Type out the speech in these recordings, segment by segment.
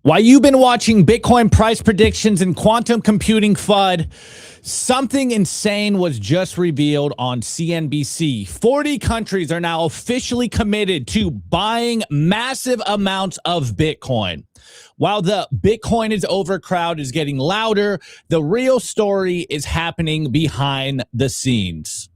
While you've been watching Bitcoin price predictions and quantum computing FUD, something insane was just revealed on CNBC. 40 countries are now officially committed to buying massive amounts of Bitcoin. While the Bitcoin is overcrowd is getting louder, the real story is happening behind the scenes.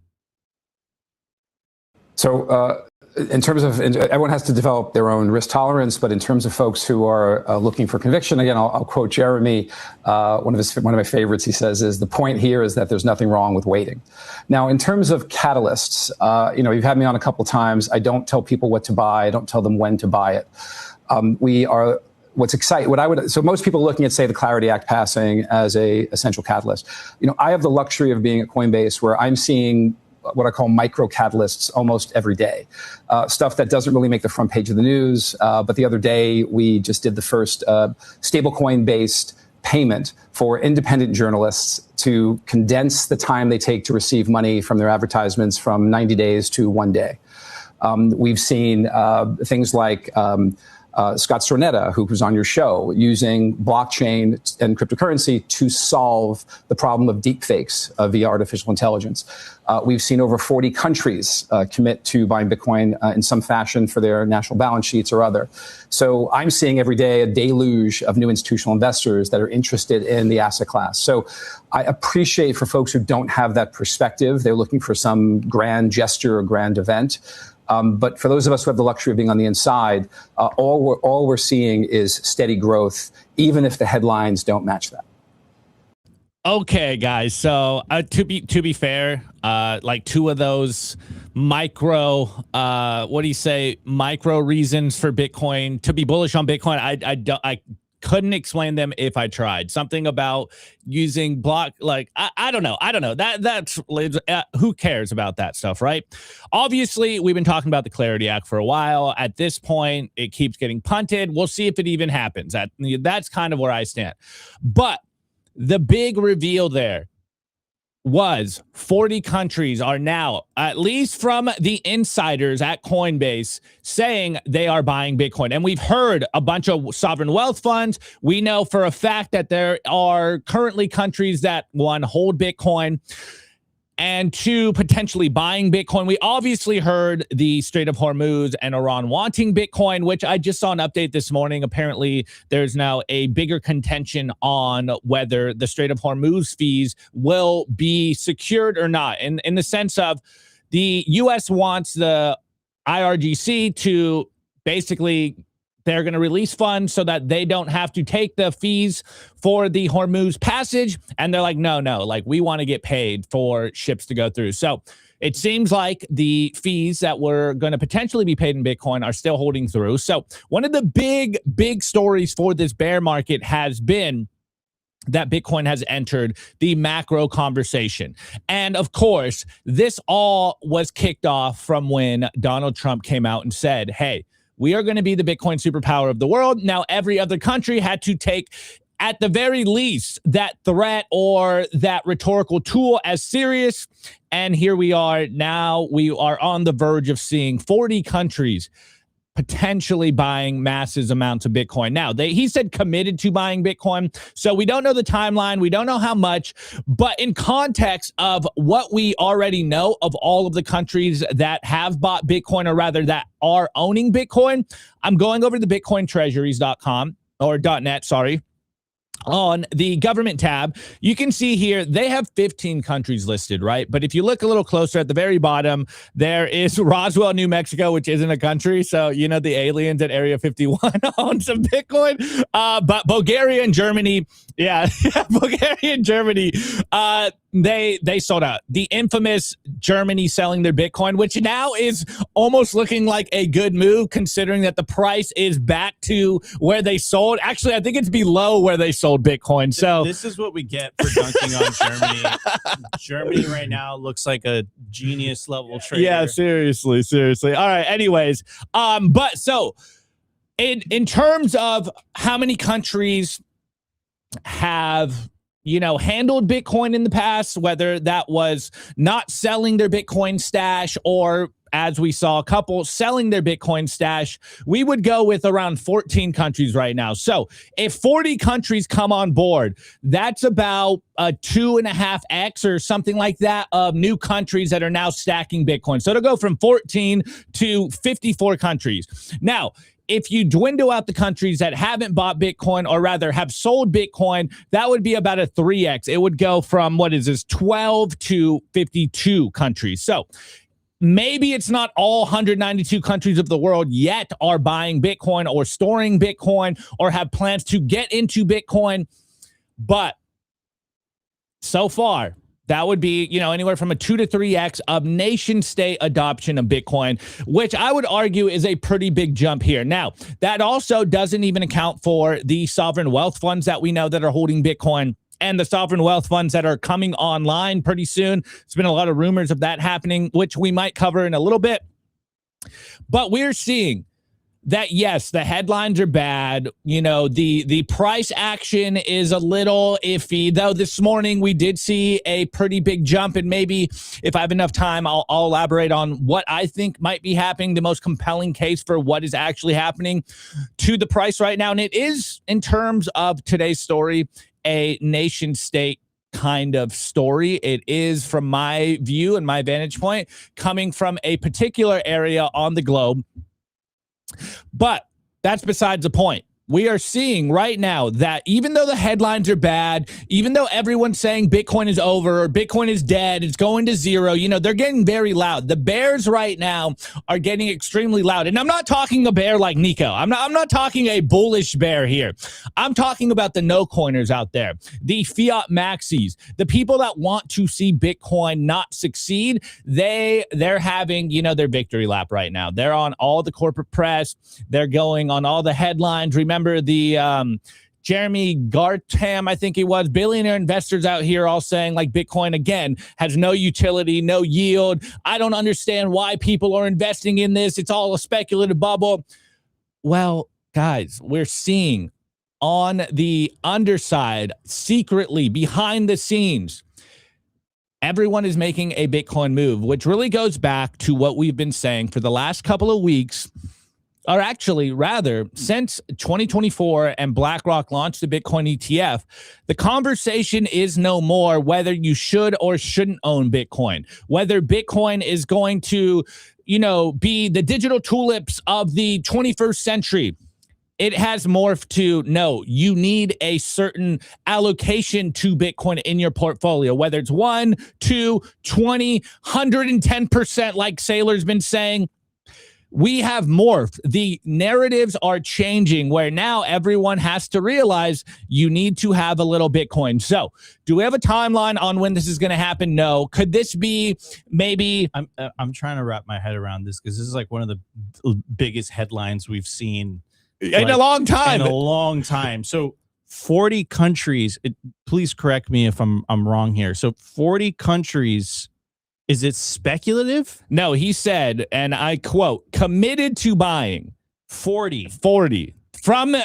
So in terms of, everyone has to develop their own risk tolerance, but in terms of folks who are looking for conviction, again, I'll quote Jeremy. One of my favorites, he says, is the point here is that there's nothing wrong with waiting. Now, in terms of catalysts, you've had me on a couple times. I don't tell people what to buy. I don't tell them when to buy it. So most people are looking at, say, the Clarity Act passing as a essential catalyst. I have the luxury of being at Coinbase where I'm seeing what I call micro catalysts almost every day. Stuff that doesn't really make the front page of the news. But the other day, we just did the first stablecoin-based payment for independent journalists to condense the time they take to receive money from their advertisements from 90 days to 1 day. We've seen things like Scott Stornetta, who was on your show, using blockchain and cryptocurrency to solve the problem of deepfakes via artificial intelligence. We've seen over 40 countries commit to buying Bitcoin in some fashion for their national balance sheets or other. So I'm seeing every day a deluge of new institutional investors that are interested in the asset class. So I appreciate for folks who don't have that perspective, they're looking for some grand gesture or grand event. But for those of us who have the luxury of being on the inside, all we're seeing is steady growth, even if the headlines don't match that. Okay, guys. So to be fair, like two of those micro, micro reasons for Bitcoin to be bullish on Bitcoin, I couldn't explain them if I tried. Something about using I don't know. That's who cares about that stuff, right? Obviously, we've been talking about the Clarity Act for a while. At this point, it keeps getting punted. We'll see if it even happens. That's kind of where I stand. But the big reveal there was 40 countries are now, at least from the insiders at Coinbase, saying they are buying Bitcoin. And we've heard a bunch of sovereign wealth funds. We know for a fact that there are currently countries that, one, hold Bitcoin, and two, potentially buying Bitcoin. We obviously heard the Strait of Hormuz and Iran wanting Bitcoin, which I just saw an update this morning. Apparently, there's now a bigger contention on whether the Strait of Hormuz fees will be secured or not. In the sense of the U.S. wants the IRGC to basically, they're going to release funds so that they don't have to take the fees for the Hormuz passage. And they're like, no, like we want to get paid for ships to go through. So it seems like the fees that were going to potentially be paid in Bitcoin are still holding through. So one of the big stories for this bear market has been that Bitcoin has entered the macro conversation. And of course, this all was kicked off from when Donald Trump came out and said, hey, we are going to be the Bitcoin superpower of the world. Now, every other country had to take, at the very least, that threat or that rhetorical tool as serious. And here we are. Now we are on the verge of seeing 40 countries potentially buying massive amounts of Bitcoin. Now, he said committed to buying Bitcoin. So we don't know the timeline. We don't know how much. But in context of what we already know of all of the countries that have bought Bitcoin, or rather that are owning Bitcoin, I'm going over to the bitcointreasuries.com or .net, sorry. On the government tab, you can see here they have 15 countries listed, right? But if you look a little closer at the very bottom, there is Roswell, New Mexico, which isn't a country. So, the aliens at Area 51 own some Bitcoin. But Bulgaria and Germany, Bulgaria and Germany, they sold out. The infamous Germany selling their Bitcoin, which now is almost looking like a good move, considering that the price is back to where they sold. Actually, I think it's below where they sold Bitcoin. So this is what we get for dunking on Germany. Germany right now looks like a genius level trader. Yeah, seriously. All right. Anyways, but so in terms of how many countries have handled Bitcoin in the past, whether that was not selling their Bitcoin stash or as we saw a couple selling their Bitcoin stash, we would go with around 14 countries right now. So if 40 countries come on board, that's about a 2.5x or something like that of new countries that are now stacking Bitcoin. So it'll go from 14 to 54 countries. Now, if you dwindle out the countries that haven't bought Bitcoin, or rather have sold Bitcoin, that would be about a 3x. It would go from, 12 to 52 countries. So maybe it's not all 192 countries of the world yet are buying Bitcoin or storing Bitcoin or have plans to get into Bitcoin. But so far, that would be, anywhere from a 2 to 3x of nation state adoption of Bitcoin, which I would argue is a pretty big jump here. Now, that also doesn't even account for the sovereign wealth funds that we know that are holding Bitcoin and the sovereign wealth funds that are coming online pretty soon. There's been a lot of rumors of that happening, which we might cover in a little bit. But we're seeing that, yes, the headlines are bad. The price action is a little iffy, though this morning we did see a pretty big jump. And maybe if I have enough time, I'll elaborate on what I think might be happening, the most compelling case for what is actually happening to the price right now. And it is, in terms of today's story, a nation state kind of story. It is, from my view and my vantage point, coming from a particular area on the globe. But that's besides the point. We are seeing right now that even though the headlines are bad, even though everyone's saying Bitcoin is over or Bitcoin is dead, it's going to zero, they're getting very loud. The bears right now are getting extremely loud. And I'm not talking a bear like Nico. I'm not talking a bullish bear here. I'm talking about the no coiners out there, the fiat maxis, the people that want to see Bitcoin not succeed. They're having, their victory lap right now. They're on all the corporate press. They're going on all the headlines. Remember the Jeremy Gartam, I think he was, billionaire investors out here all saying like Bitcoin, again, has no utility, no yield. I don't understand why people are investing in this. It's all a speculative bubble. Well, guys, we're seeing on the underside, secretly, behind the scenes, everyone is making a Bitcoin move, which really goes back to what we've been saying for the last couple of weeks. Or actually, rather, since 2024 and BlackRock launched the Bitcoin ETF, the conversation is no more whether you should or shouldn't own Bitcoin, whether Bitcoin is going to, be the digital tulips of the 21st century. It has morphed to, no, you need a certain allocation to Bitcoin in your portfolio, whether it's 1, 2, 20, 110%, like Saylor's been saying. We have morphed. The narratives are changing where now everyone has to realize you need to have a little Bitcoin. So do we have a timeline on when this is going to happen? No. Could this be maybe? I'm trying to wrap my head around this because this is like one of the biggest headlines we've seen in a long time. In a long time. So 40 countries, please correct me if I'm wrong here. So 40 countries. Is it speculative? No, he said, and I quote, committed to buying 40 from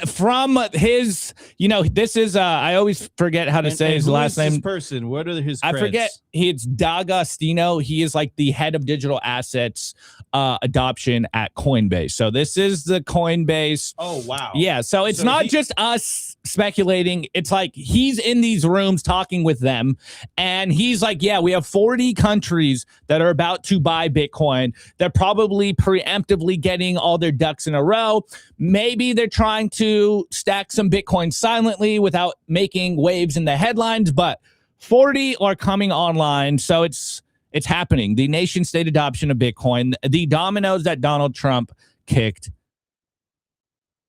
his, this is, I always forget how to say his last name. This person, what are his creds? I forget. It's D'Agostino. He is like the head of digital assets adoption at Coinbase. So this is the Coinbase. Oh, wow. Yeah. So it's not just us speculating. It's like he's in these rooms talking with them. And he's like, yeah, we have 40 countries that are about to buy Bitcoin. They're probably preemptively getting all their ducks in a row. Maybe they're trying to stack some Bitcoin silently without making waves in the headlines, but 40 are coming online. So it's happening. The nation state adoption of Bitcoin, the dominoes that Donald Trump kicked.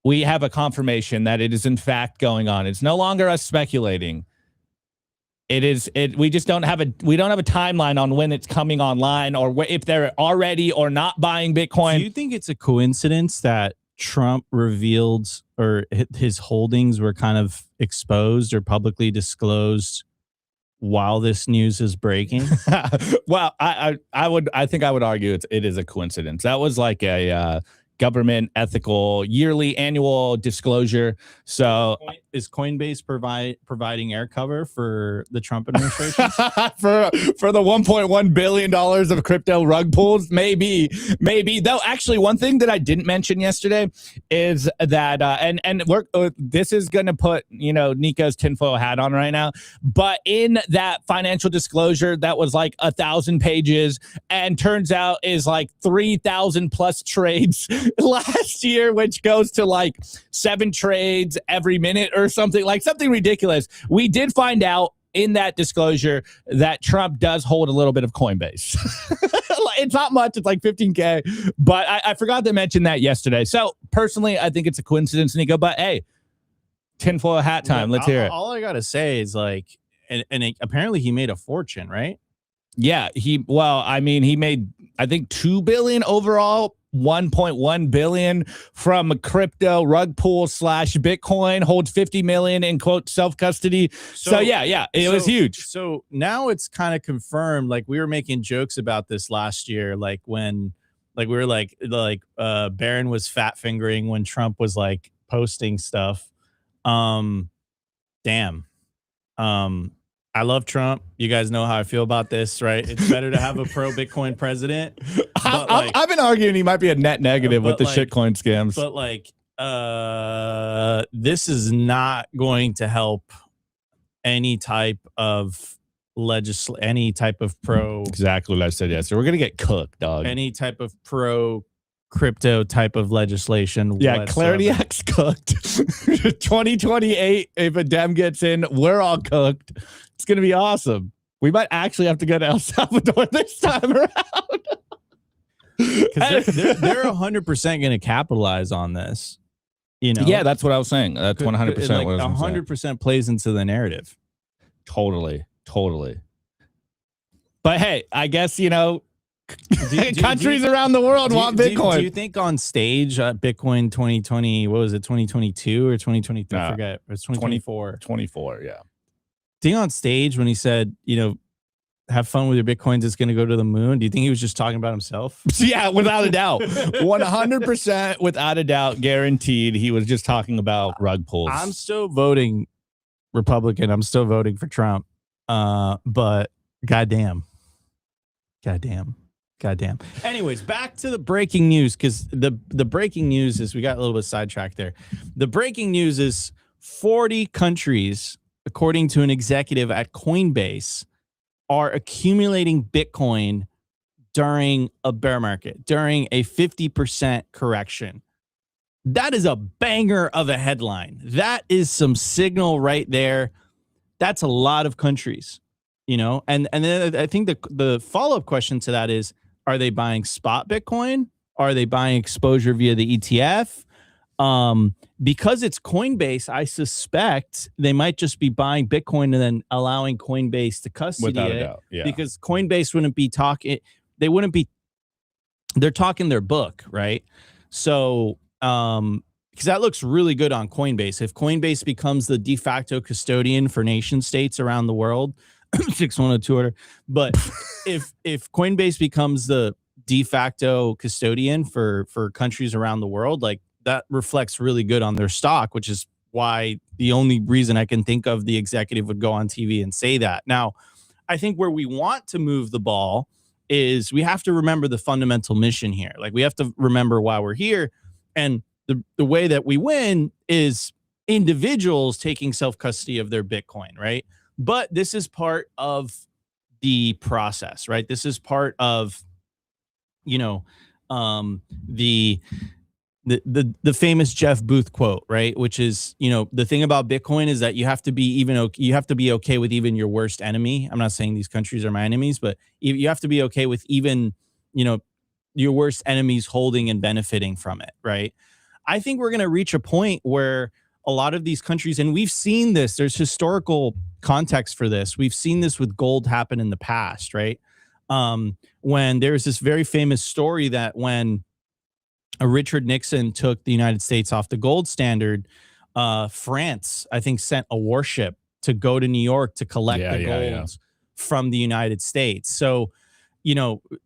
We have a confirmation that it is in fact going on. It's no longer us speculating. We just don't have a timeline on when it's coming online or if they're already or not buying Bitcoin. Do you think it's a coincidence that Trump revealed or his holdings were kind of exposed or publicly disclosed while this news is breaking? Well, I think I would argue it is a coincidence. That was like a government ethical yearly annual disclosure. So Coinbase providing air cover for the Trump administration? for the $1.1 billion of crypto rug pulls? Maybe. Though, actually, one thing that I didn't mention yesterday is that, and this is going to put, Nico's tinfoil hat on right now, but in that financial disclosure that was like 1,000 pages and turns out is like 3,000 plus trades last year, which goes to like 7 trades every minute or something ridiculous. We did find out in that disclosure that Trump does hold a little bit of Coinbase. It's not much. It's like 15K, but I forgot to mention that yesterday. So personally, I think it's a coincidence, Nico, but hey, tinfoil hat time. Let's hear it. All I got to say is apparently he made a fortune, right? Yeah, he made, I think, 2 billion overall, 1.1 billion from a crypto rug pull / Bitcoin, holds 50 million in quote self-custody. So yeah, it was huge. So now it's kind of confirmed. Like, we were making jokes about this last year, like when we were like Barron was fat fingering when Trump was like posting stuff. Damn. I love Trump. You guys know how I feel about this, right? It's better to have a pro Bitcoin president. I've been arguing he might be a net negative with the shitcoin scams. But this is not going to help any type of any type of pro. Exactly what I said yesterday. We're gonna get cooked, dog. Any type of pro crypto type of legislation. Yeah, Clarity X cooked. 2028, if a Dem gets in, we're all cooked. It's going to be awesome. We might actually have to go to El Salvador this time around. Because they're 100% going to capitalize on this. Yeah, that's what I was saying. That's 100% like what I was 100% plays into the narrative. Totally. But hey, I guess, countries around the world want Bitcoin. Do you think on stage Bitcoin 2020, what was it, 2022 or 2023? I forget. It was 2024. 24, yeah. Do you think on stage when he said, have fun with your Bitcoins, it's going to go to the moon? Do you think he was just talking about himself? Yeah, without a doubt. 100% without a doubt, guaranteed. He was just talking about rug pulls. I'm still voting Republican. I'm still voting for Trump. But goddamn. Anyways, back to the breaking news, because the breaking news is, we got a little bit sidetracked there. The breaking news is 40 countries, according to an executive at Coinbase, are accumulating Bitcoin during a bear market, during a 50% correction. That is a banger of a headline. That is some signal right there. That's a lot of countries, and then I think the follow-up question to that is, are they buying spot Bitcoin? Are they buying exposure via the ETF? Because it's Coinbase, I suspect they might just be buying Bitcoin and then allowing Coinbase to custody Without it. a doubt, yeah. Because Coinbase wouldn't be talking. They're talking their book, right? So, because that looks really good on Coinbase. If Coinbase becomes the de facto custodian for nation states around the world, 610 order. But if Coinbase becomes the de facto custodian for countries around the world, like, that reflects really good on their stock, which is why the only reason I can think of the executive would go on TV and say that. Now, I think where we want to move the ball is we have to remember the fundamental mission here. Like, we have to remember why we're here. And the way that we win is individuals taking self-custody of their Bitcoin, right? But this is part of the process, right? This is part of, the famous Jeff Booth quote, right? Which is, the thing about Bitcoin is that you have to be okay with even your worst enemy. I'm not saying these countries are my enemies, but you have to be okay with even, your worst enemies holding and benefiting from it, right? I think we're going to reach a point where a lot of these countries, and we've seen this, there's historical context for this. We've seen this with gold happen in the past, right? When there's this very famous story that when Richard Nixon took the United States off the gold standard, France, I think, sent a warship to go to New York to collect the gold from the United States. So,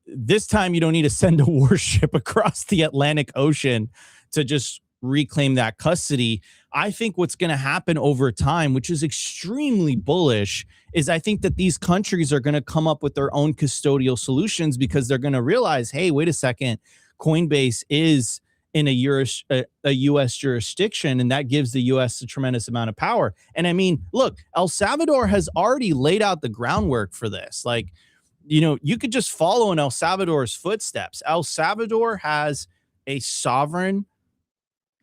this time you don't need to send a warship across the Atlantic Ocean to just reclaim that custody. I think what's going to happen over time, which is extremely bullish, is I think that these countries are going to come up with their own custodial solutions because they're going to realize, hey, wait a second, Coinbase is in a U.S. jurisdiction, and that gives the U.S. a tremendous amount of power. And I mean, look, El Salvador has already laid out the groundwork for this. Like, you know, you could just follow in El Salvador's footsteps. El Salvador has a sovereign,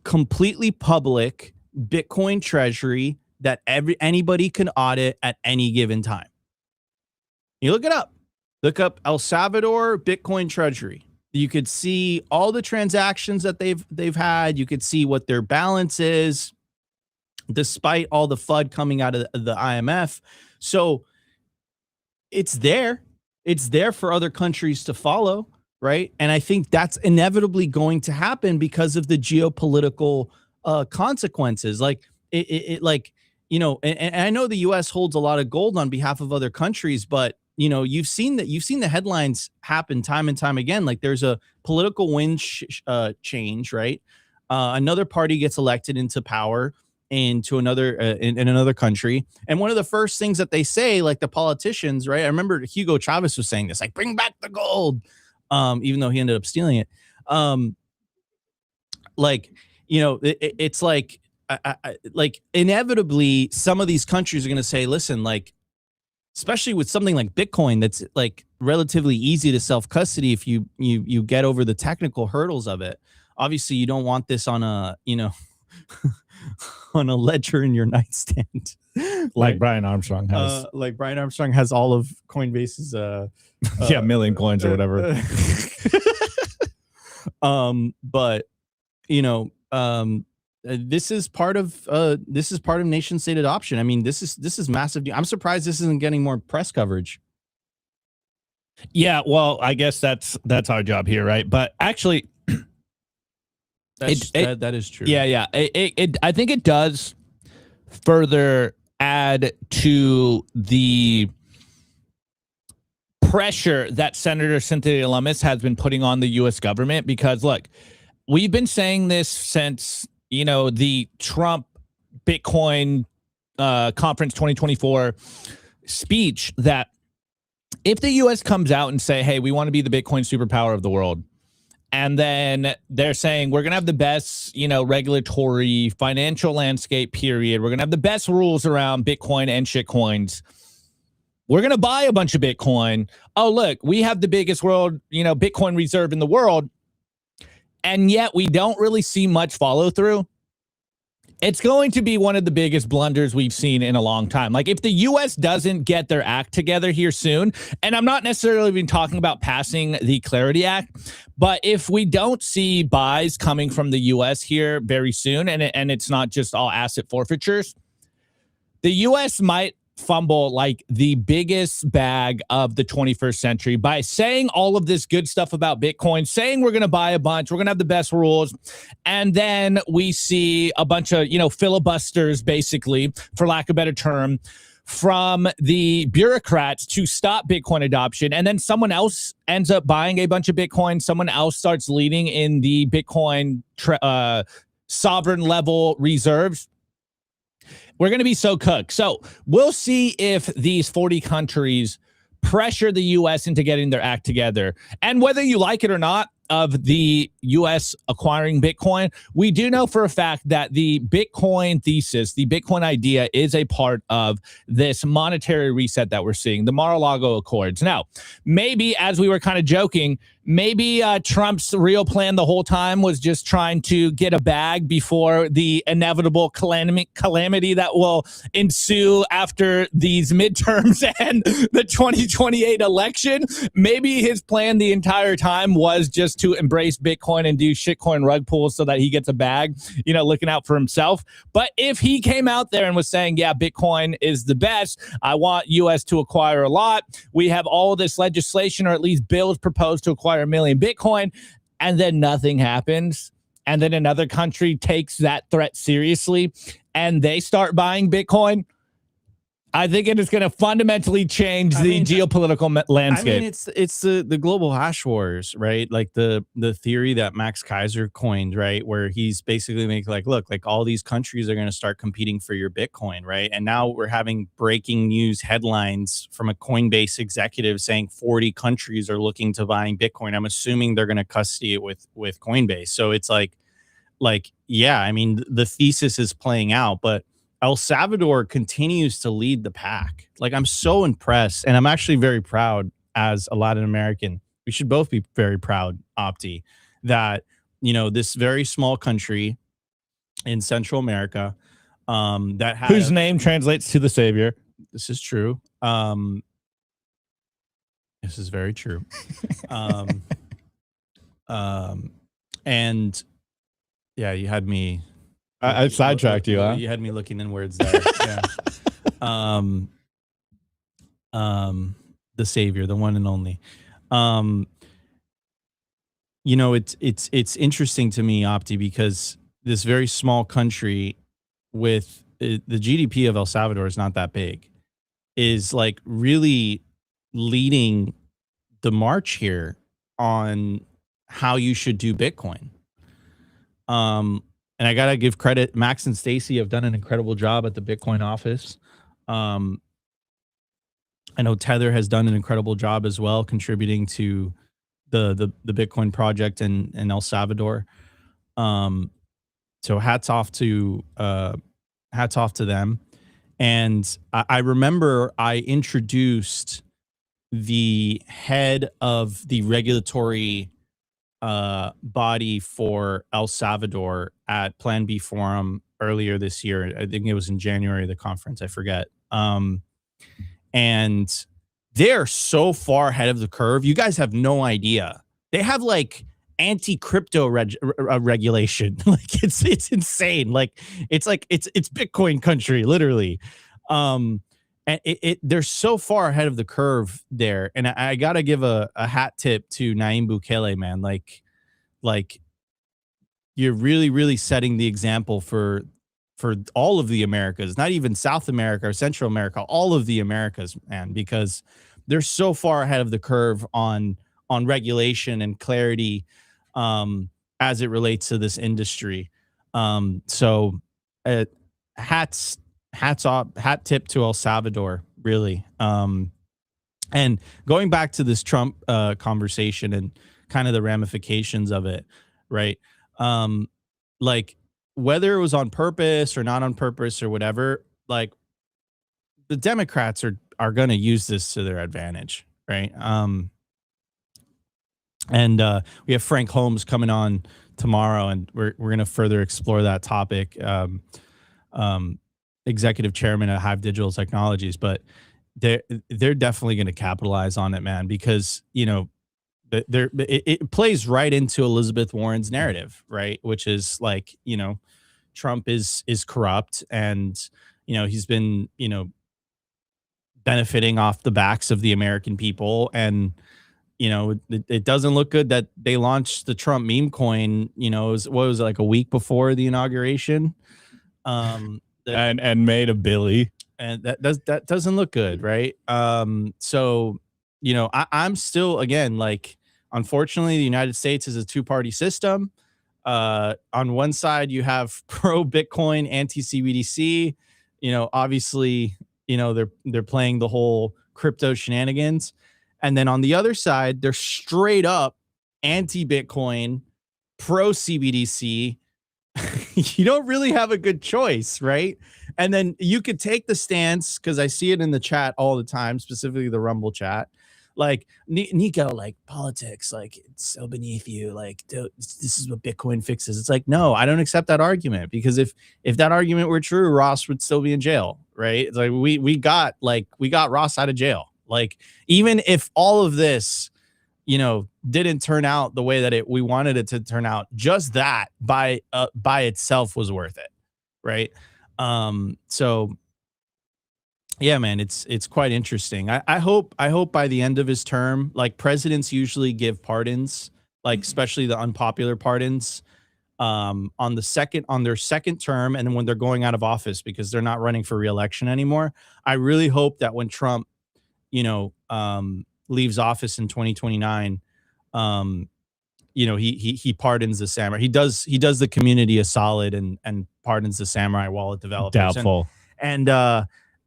completely public Bitcoin treasury that anybody can audit at any given time. You look it up. Look up El Salvador Bitcoin treasury. You could see all the transactions that they've had. You could see what their balance is, despite all the FUD coming out of the IMF. So it's there. It's there for other countries to follow, right? And I think that's inevitably going to happen because of the geopolitical consequences. Like like, you know, and I know the U.S. holds a lot of gold on behalf of other countries, but you know, you've seen the headlines happen time and time again. Like there's a political wind change, right? Another party gets elected into power into another in another country, and one of the first things that they say, like the politicians, right? I remember Hugo Chavez was saying this, like, bring back the gold, even though he ended up stealing it. Like, you know, it's like, like inevitably some of these countries are going to say, listen, like, especially with something like Bitcoin, that's like relatively easy to self-custody if you get over the technical hurdles of it. Obviously, you don't want this on a, you know, on a ledger in your nightstand. Like Brian Armstrong has. Like Brian Armstrong has all of Coinbase's yeah, million coins or whatever. But you know, this is part of nation state adoption. I mean, this is massive. I'm surprised this isn't getting more press coverage. Yeah, well, I guess that's our job here, right? But actually, that is true. Yeah. I think it does further add to the pressure that Senator Cynthia Lummis has been putting on the U.S. government, because look, we've been saying this since, you know, the Trump Bitcoin conference 2024 speech, that if the U.S. comes out and say, hey, we want to be the Bitcoin superpower of the world, and then they're saying we're going to have the best, you know, regulatory financial landscape, period. We're going to have the best rules around Bitcoin and shitcoins. We're going to buy a bunch of Bitcoin. Oh, look, we have the biggest world, you know, Bitcoin reserve in the world. And yet we don't really see much follow through. It's going to be one of the biggest blunders we've seen in a long time. Like, if the U.S. doesn't get their act together here soon, and I'm not necessarily even talking about passing the Clarity Act, but if we don't see buys coming from the U.S. here very soon, and it's not just all asset forfeitures, the U.S. might fumble like the biggest bag of the 21st century by saying all of this good stuff about Bitcoin, saying we're going to buy a bunch, we're going to have the best rules, and then we see a bunch of, you know, filibusters, basically, for lack of a better term, from the bureaucrats to stop Bitcoin adoption, and then someone else ends up buying a bunch of Bitcoin, someone else starts leading in the Bitcoin sovereign level reserves. We're going to be so cooked. So we'll see if these 40 countries pressure the U.S. into getting their act together. And whether you like it or not, of the U.S. acquiring Bitcoin, we do know for a fact that the Bitcoin thesis, the Bitcoin idea, is a part of this monetary reset that we're seeing, the Mar-a-Lago Accords. Now, maybe, as we were kind of joking, maybe Trump's real plan the whole time was just trying to get a bag before the inevitable calamity that will ensue after these midterms and the 2028 election. Maybe his plan the entire time was just to embrace Bitcoin and do shitcoin rug pulls so that he gets a bag, you know, looking out for himself. But if he came out there and was saying, yeah, Bitcoin is the best, I want U.S. to acquire a lot, we have all this legislation, or at least bills proposed to acquire 1 million Bitcoin, and then nothing happens, and then another country takes that threat seriously and they start buying Bitcoin, I think it is going to fundamentally change the geopolitical landscape. I mean, it's the global hash wars, right? Like the theory that Max Kaiser coined, right? Where he's basically making like, look, like all these countries are going to start competing for your Bitcoin, right? And now we're having breaking news headlines from a Coinbase executive saying 40 countries are looking to buying Bitcoin. I'm assuming they're going to custody it with Coinbase. So it's like, yeah, I mean, the thesis is playing out, but El Salvador continues to lead the pack. Like, I'm so impressed, and I'm actually very proud as a Latin American. We should both be very proud, Opti, that, you know, this very small country in Central America, that had whose name translates to the savior. This is true. This is very true. And yeah, you had me. I sidetracked you, huh? You had me looking inwards there. Yeah. The savior, the one and only. You know, it's interesting to me, Opti, because this very small country with the GDP of El Salvador is not that big, is like really leading the march here on how you should do Bitcoin. And I got to give credit. Max and Stacy have done an incredible job at the Bitcoin office. I know Tether has done an incredible job as well, contributing to the Bitcoin project in El Salvador. So hats off to them. And I remember I introduced the head of the regulatory body for El Salvador at Plan B Forum earlier this year. I think it was in January, the conference, I forget. And they're so far ahead of the curve. You guys have no idea. They have like anti-crypto regulation. Like it's insane. Like it's Bitcoin country, literally. And they're so far ahead of the curve there. And I gotta give a hat tip to Nayib Bukele, man. Like you're really setting the example for all of the Americas, not even South America or Central America, all of the Americas, man, because they're so far ahead of the curve on regulation and clarity as it relates to this industry. So hats off, hat tip to El Salvador, really. And going back to this Trump conversation and kind of the ramifications of it, right? Like whether it was on purpose or not on purpose or whatever, like the Democrats are going to use this to their advantage, right? And we have Frank Holmes coming on tomorrow, and we're going to further explore that topic. Executive chairman at Hive Digital Technologies, but they're definitely going to capitalize on it, man, because you know it plays right into Elizabeth Warren's narrative, right? Which is like, you know, Trump is corrupt, and you know he's been, you know, benefiting off the backs of the American people, and you know it doesn't look good that they launched the Trump meme coin. You know, what was it, like a week before the inauguration, and made a billy, and that doesn't look good, right? So you know, I'm still, again, like, unfortunately, the United States is a two-party system. On one side, you have pro-Bitcoin, anti-CBDC. You know, obviously, you know, they're playing the whole crypto shenanigans. And then on the other side, they're straight up anti-Bitcoin, pro-CBDC. You don't really have a good choice, right? And then you could take the stance, because I see it in the chat all the time, specifically the Rumble chat. Like, Nico, like, politics, like, it's so beneath you. Like, this is what Bitcoin fixes. It's like, no, I don't accept that argument, because if that argument were true, Ross would still be in jail, right? It's like we got Ross out of jail. Like, even if all of this, you know, didn't turn out the way that we wanted it to turn out, just that by itself was worth it, right? So yeah, man, it's quite interesting. I hope by the end of his term, like, presidents usually give pardons, like especially the unpopular pardons, on their second term, and then when they're going out of office because they're not running for re-election anymore. I really hope that when Trump, leaves office in 2029, he pardons the samurai. He does the community a solid and pardons the samurai wallet developers. Doubtful. And I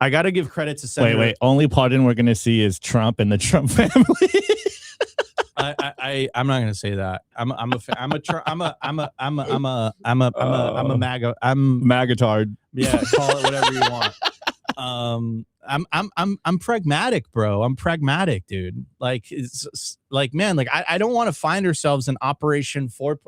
got to give credit to Senator. Wait. Only pardon we're going to see is Trump and the Trump family. I'm not going to say that. I'm a MAGA. I'm Magatard. Yeah, call it whatever you want. I'm pragmatic, bro. I'm pragmatic, dude. Like, it's like, man, like I don't want to find ourselves in Operation Choke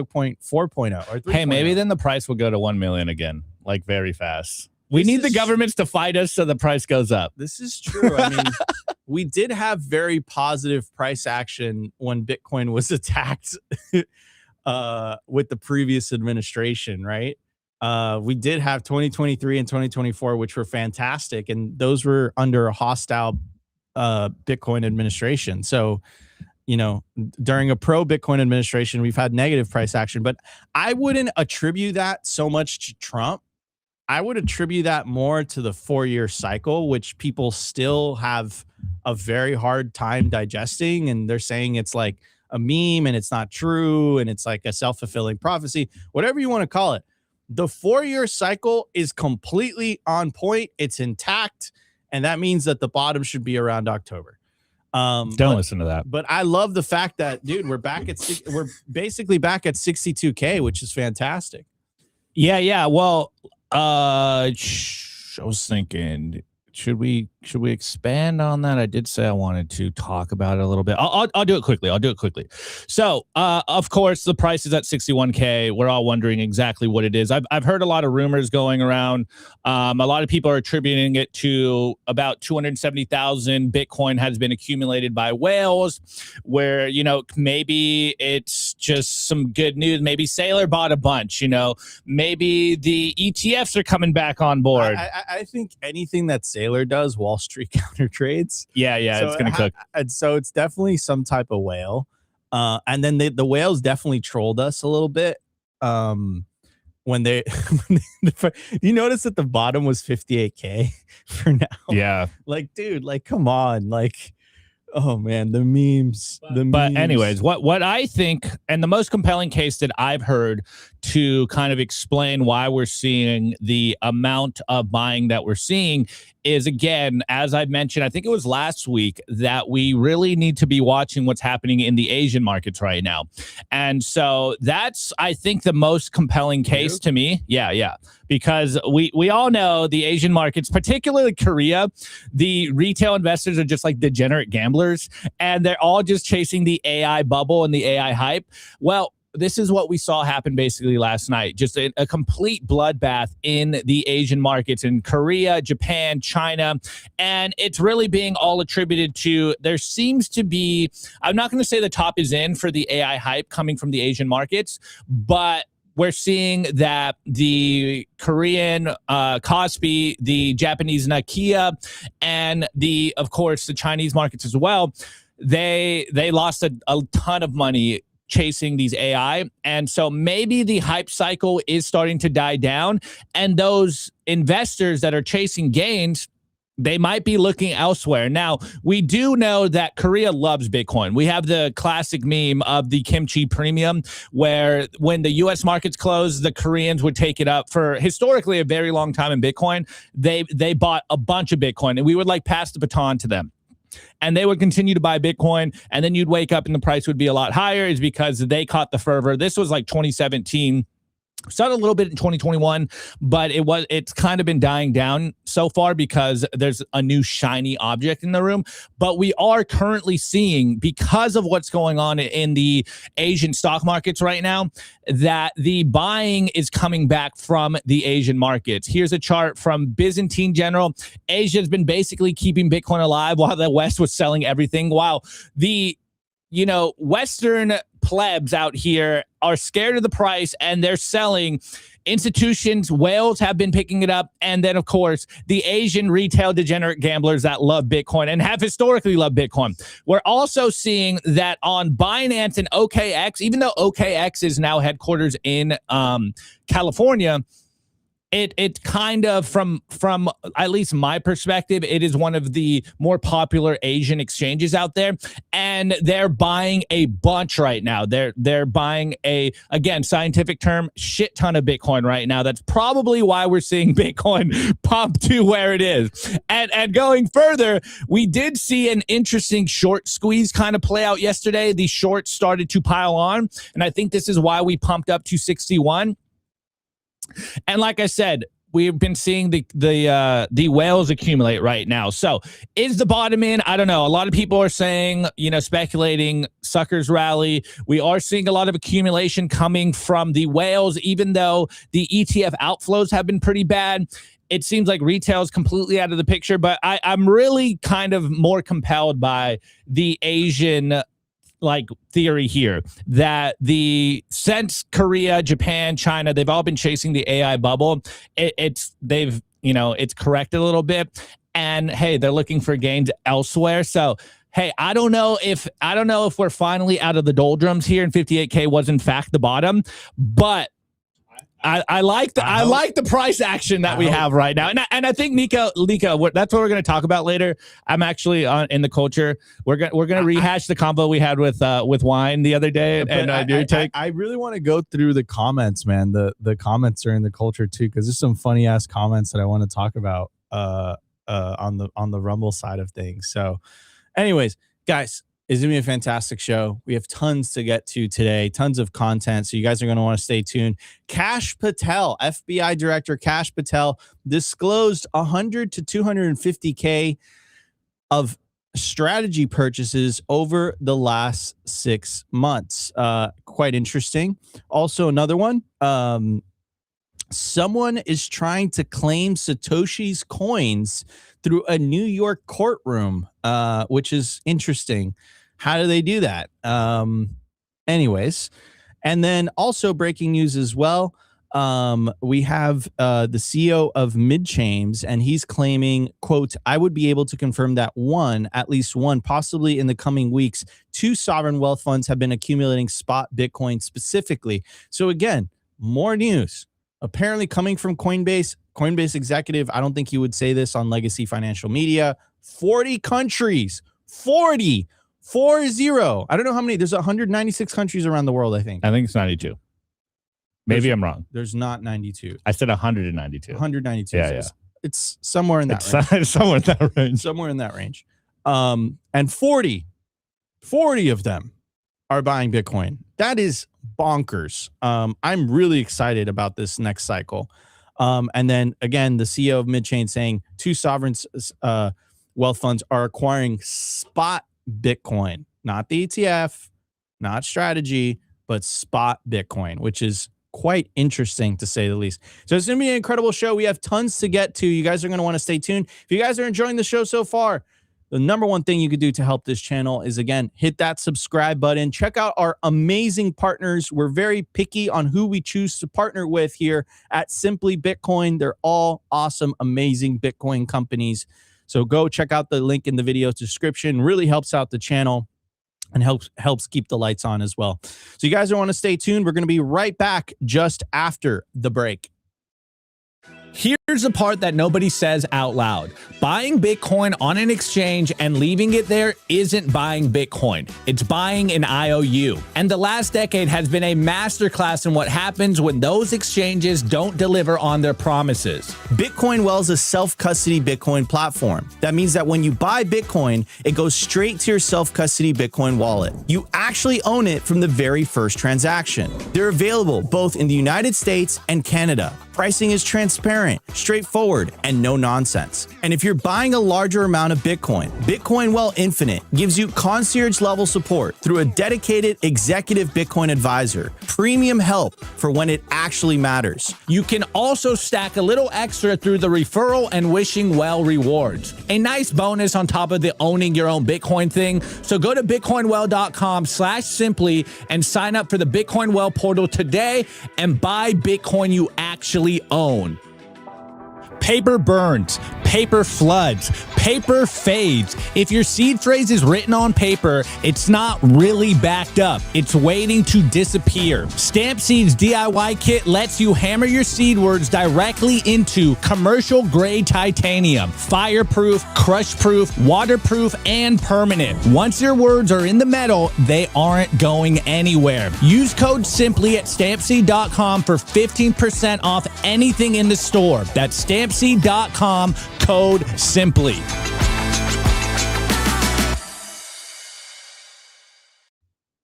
Point 4.0 or 3.0. Hey, maybe then the price will go to 1 million again, like very fast. We need the governments to fight us so the price goes up. This is true. I mean, we did have very positive price action when Bitcoin was attacked with the previous administration, right? We did have 2023 and 2024, which were fantastic, and those were under a hostile Bitcoin administration. So, during a pro Bitcoin administration, we've had negative price action, but I wouldn't attribute that so much to Trump. I would attribute that more to the 4-year cycle, which people still have a very hard time digesting, and they're saying it's like a meme and it's not true and it's like a self-fulfilling prophecy, whatever you want to call it. The 4-year cycle is completely on point. It's intact. And that means that the bottom should be around October. Don't listen to that. But I love the fact that, dude, we're basically back at 62K, which is fantastic. Yeah. Well, I was thinking, should we expand on that? I did say I wanted to talk about it a little bit. I'll do it quickly. So, of course, the price is at 61K. We're all wondering exactly what it is. I've heard a lot of rumors going around. A lot of people are attributing it to about 270,000 Bitcoin has been accumulated by whales, where, maybe it's just some good news. Maybe Saylor bought a bunch, maybe the ETFs are coming back on board. I think anything that Saylor does, Wall Street counter trades. Yeah, so it's gonna cook. And so it's definitely some type of whale. And then the whales definitely trolled us a little bit. When they you notice that the bottom was 58K for now. Yeah. Like, dude, like, come on, like, oh man, the memes. But anyways, what I think, and the most compelling case that I've heard to kind of explain why we're seeing the amount of buying that we're seeing is, again, as I mentioned, I think it was last week, that we really need to be watching what's happening in the Asian markets right now. And so that's, I think, the most compelling case to me. Yeah. Because we all know the Asian markets, particularly Korea, the retail investors are just like degenerate gamblers, and they're all just chasing the AI bubble and the AI hype. Well, this is what we saw happen basically last night. Just a complete bloodbath in the Asian markets in Korea, Japan, China. And it's really being all attributed to, there seems to be, I'm not going to say the top is in for the AI hype coming from the Asian markets, but we're seeing that the Korean Kospi, the Japanese Nakia, and of course, the Chinese markets as well, they lost a ton of money chasing these AI. And so maybe the hype cycle is starting to die down, and those investors that are chasing gains, they might be looking elsewhere. Now, we do know that Korea loves Bitcoin. We have the classic meme of the kimchi premium, where when the US markets closed, the Koreans would take it up for historically a very long time in Bitcoin. They bought a bunch of Bitcoin, and we would like pass the baton to them. And they would continue to buy Bitcoin, and then you'd wake up and the price would be a lot higher, is because they caught the fervor. This was like 2017. Started a little bit in 2021, but it's kind of been dying down so far because there's a new shiny object in the room. But we are currently seeing, because of what's going on in the Asian stock markets right now, that the buying is coming back from the Asian markets. Here's a chart from Byzantine General. Asia has been basically keeping Bitcoin alive while the West was selling everything, while the Western plebs out here are scared of the price, and they're selling institutions, whales have been picking it up. And then, of course, the Asian retail degenerate gamblers that love Bitcoin and have historically loved Bitcoin. We're also seeing that on Binance and OKX, even though OKX is now headquarters in California, it kind of, from at least my perspective, it is one of the more popular Asian exchanges out there, and they're buying a bunch right now. They're buying a, again, scientific term, shit ton of Bitcoin right now. That's probably why we're seeing Bitcoin pump to where it is. And going further, we did see an interesting short squeeze kind of play out yesterday. The shorts started to pile on, and I think this is why we pumped up to 61. And like I said, we've been seeing the whales accumulate right now. So is the bottom in? I don't know. A lot of people are saying, speculating suckers rally. We are seeing a lot of accumulation coming from the whales, even though the ETF outflows have been pretty bad. It seems like retail is completely out of the picture, but I'm really kind of more compelled by the Asian theory here, that since Korea, Japan, China, they've all been chasing the AI bubble. It's corrected a little bit, and hey, they're looking for gains elsewhere. So hey, I don't know if we're finally out of the doldrums here, and 58K was in fact the bottom, but I like the price action that we have right now, and I think Nika, that's what we're going to talk about later. I'm actually in the culture. We're gonna rehash the combo we had with Wine the other day, and I really want to go through the comments, man. The comments are in the culture too, because there's some funny ass comments that I want to talk about on the Rumble side of things. So, anyways, guys, it's going to be a fantastic show. We have tons to get to today, tons of content. So you guys are going to want to stay tuned. Ksh Patel, FBI Director Ksh Patel, disclosed 100 to 250K of strategy purchases over the last 6 months. Quite interesting. Also, another one. Someone is trying to claim Satoshi's coins through a New York courtroom, which is interesting. How do they do that? Anyways, and then also breaking news as well. We have the CEO of Midchains, and he's claiming, quote, I would be able to confirm that at least one, possibly in the coming weeks, 2 sovereign wealth funds have been accumulating spot Bitcoin specifically. So again, more news. Apparently coming from Coinbase executive. I don't think he would say this on legacy financial media. 40 countries, 40. I don't know how many. There's 196 countries around the world, I think. I think it's 92. Maybe I'm wrong. There's not 92. I said 192. 192. Yeah. It's somewhere in that range. Somewhere in that range. Somewhere in that range. And 40 of them are buying Bitcoin. That is bonkers. I'm really excited about this next cycle. And then again, the CEO of Midchain saying 2 sovereign wealth funds are acquiring spot Bitcoin, not the ETF, not strategy, but spot Bitcoin, which is quite interesting to say the least. So it's going to be an incredible show. We have tons to get to. You guys are going to want to stay tuned. If you guys are enjoying the show so far, the number one thing you could do to help this channel is, again, hit that subscribe button. Check out our amazing partners. We're very picky on who we choose to partner with here at Simply Bitcoin. They're all awesome, amazing Bitcoin companies. So go check out the link in the video description. Really helps out the channel and helps keep the lights on as well. So you guys want to stay tuned. We're going to be right back just after the break. Here's the part that nobody says out loud. Buying Bitcoin on an exchange and leaving it there isn't buying Bitcoin. It's buying an IOU. And the last decade has been a masterclass in what happens when those exchanges don't deliver on their promises. Bitcoin Well is a self-custody Bitcoin platform. That means that when you buy Bitcoin, it goes straight to your self-custody Bitcoin wallet. You actually own it from the very first transaction. They're available both in the United States and Canada. Pricing is transparent, straightforward, and no nonsense. And if you're buying a larger amount of Bitcoin, Bitcoin Well Infinite gives you concierge-level support through a dedicated executive Bitcoin advisor, premium help for when it actually matters. You can also stack a little extra through the referral and wishing well rewards. A nice bonus on top of the owning your own Bitcoin thing. So go to bitcoinwell.com/simply and sign up for the Bitcoin Well portal today and buy Bitcoin you actually own. Paper burns, paper floods, paper fades. If your seed phrase is written on paper, it's not really backed up. It's waiting to disappear. Stampseed's DIY kit lets you hammer your seed words directly into commercial grade titanium. Fireproof, crush-proof, waterproof, and permanent. Once your words are in the metal, they aren't going anywhere. Use code SIMPLY at stampseed.com for 15% off anything in the store. That's stampseed.com, code SIMPLY.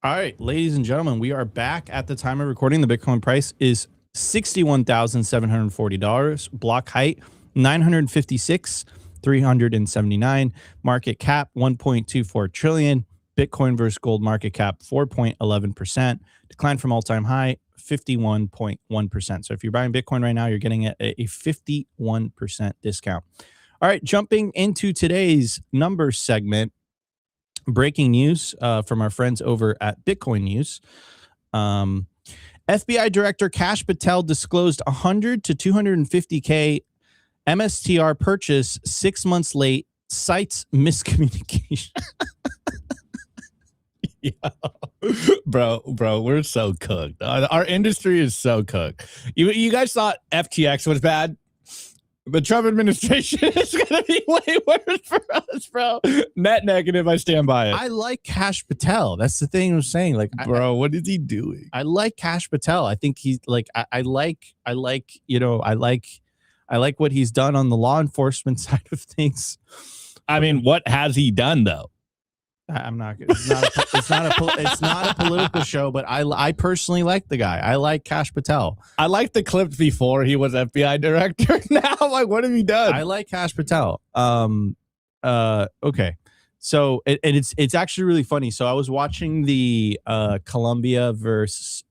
All right, ladies and gentlemen, we are back. At the time of recording, the Bitcoin price is $61,740. Block height, 956, 379. Market cap, 1.24 trillion. Bitcoin versus gold market cap, 4.11%. Decline from all-time high, 51.1%. So if you're buying Bitcoin right now, you're getting a 51% discount. All right, jumping into today's numbers segment. Breaking news from our friends over at Bitcoin News. FBI Director Ksh Patel disclosed 100 to 250K MSTR purchase 6 months late, cites miscommunication. Yeah. Bro, we're so cooked. Our industry is so cooked. You guys thought FTX was bad? The Trump administration is going to be way worse for us, bro. Net negative, I stand by it. I like Ksh Patel. That's the thing I'm saying. Like, bro, what is he doing? I like Ksh Patel. I think he's like, I like what he's done on the law enforcement side of things. I mean, what has he done though? I'm not. It's not a political show, but I personally like the guy. I like Ksh Patel. I like the clips before he was FBI director. Now, like, what have he done? I like Ksh Patel. Okay. So it's actually really funny. So I was watching the Colombia versus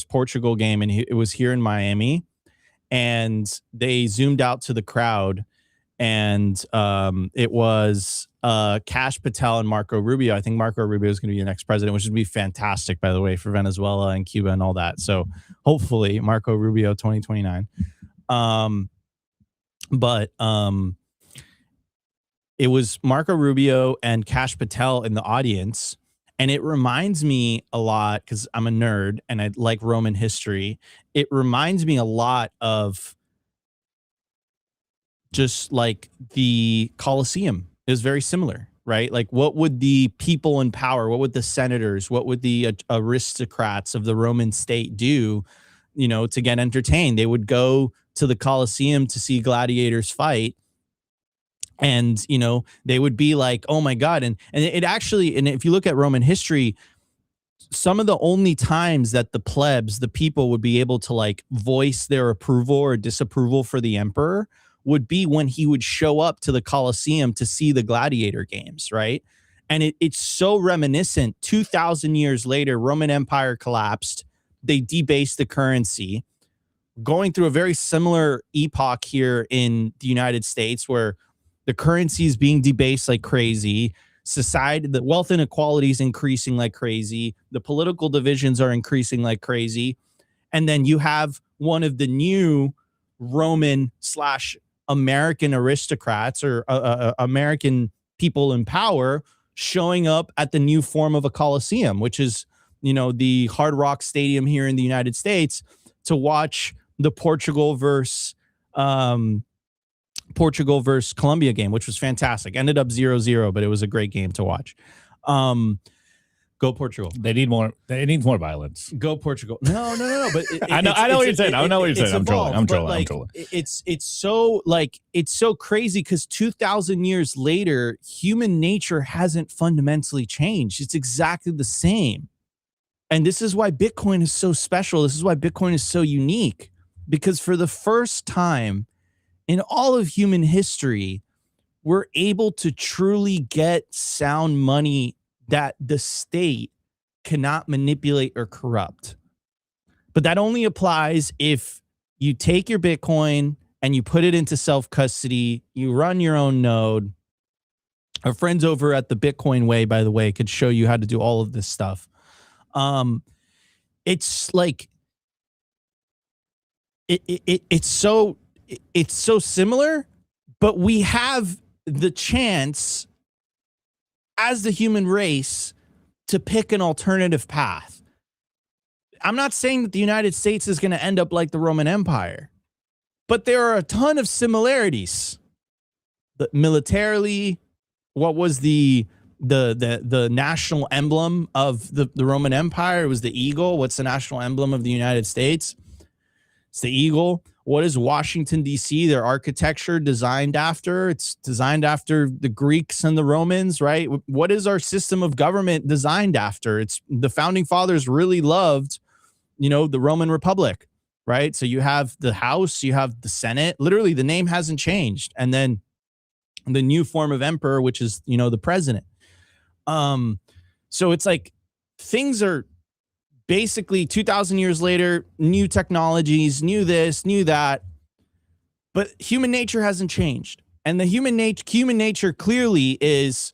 Portugal game, and it was here in Miami, and they zoomed out to the crowd. And it was Ksh Patel and Marco Rubio. I think Marco Rubio is going to be the next president, which would be fantastic, by the way, for Venezuela and Cuba and all that. So hopefully Marco Rubio 2029. But it was Marco Rubio and Ksh Patel in the audience. And it reminds me a lot, because I'm a nerd and I like Roman history. It reminds me a lot of just like the Colosseum. Is very similar, right? Like, what would the people in power, what would the senators, what would the aristocrats of the Roman state do, to get entertained? They would go to the Colosseum to see gladiators fight. And, they would be like, oh my God. And it actually, and if you look at Roman history, some of the only times that the plebs, the people, would be able to like voice their approval or disapproval for the emperor would be when he would show up to the Colosseum to see the gladiator games, right? And it's so reminiscent. 2,000 years later, Roman Empire collapsed. They debased the currency, going through a very similar epoch here in the United States, where the currency is being debased like crazy. Society, the wealth inequality is increasing like crazy. The political divisions are increasing like crazy. And then you have one of the new Roman / American aristocrats or American people in power showing up at the new form of a Coliseum, which is, the Hard Rock Stadium here in the United States, to watch the Portugal versus Colombia game, which was fantastic. Ended up 0-0, but it was a great game to watch. Go Portugal. They need more violence. Go Portugal. No. But I know what you're saying. I know what you're saying. I'm trolling. It's so crazy, because 2,000 years later, human nature hasn't fundamentally changed. It's exactly the same. And this is why Bitcoin is so special. This is why Bitcoin is so unique, because for the first time in all of human history, we're able to truly get sound money that the state cannot manipulate or corrupt. But that only applies if you take your Bitcoin and you put it into self-custody, you run your own node. Our friends over at the Bitcoin Way, by the way, could show you how to do all of this stuff. It's like it's so similar, but we have the chance as the human race to pick an alternative path. I'm not saying that the United States is going to end up like the Roman Empire, but there are a ton of similarities. But militarily, what was the national emblem of the Roman Empire? It was the eagle. What's the national emblem of the United States? It's the eagle. What is Washington, D.C., their architecture designed after? It's designed after the Greeks and the Romans, right? What is our system of government designed after? It's the founding fathers really loved, the Roman Republic, right? So you have the House, you have the Senate. Literally, the name hasn't changed. And then the new form of emperor, which is, the president. So it's like things are basically 2,000 years later, new technologies, new this, new that, but human nature hasn't changed. And the human nature clearly is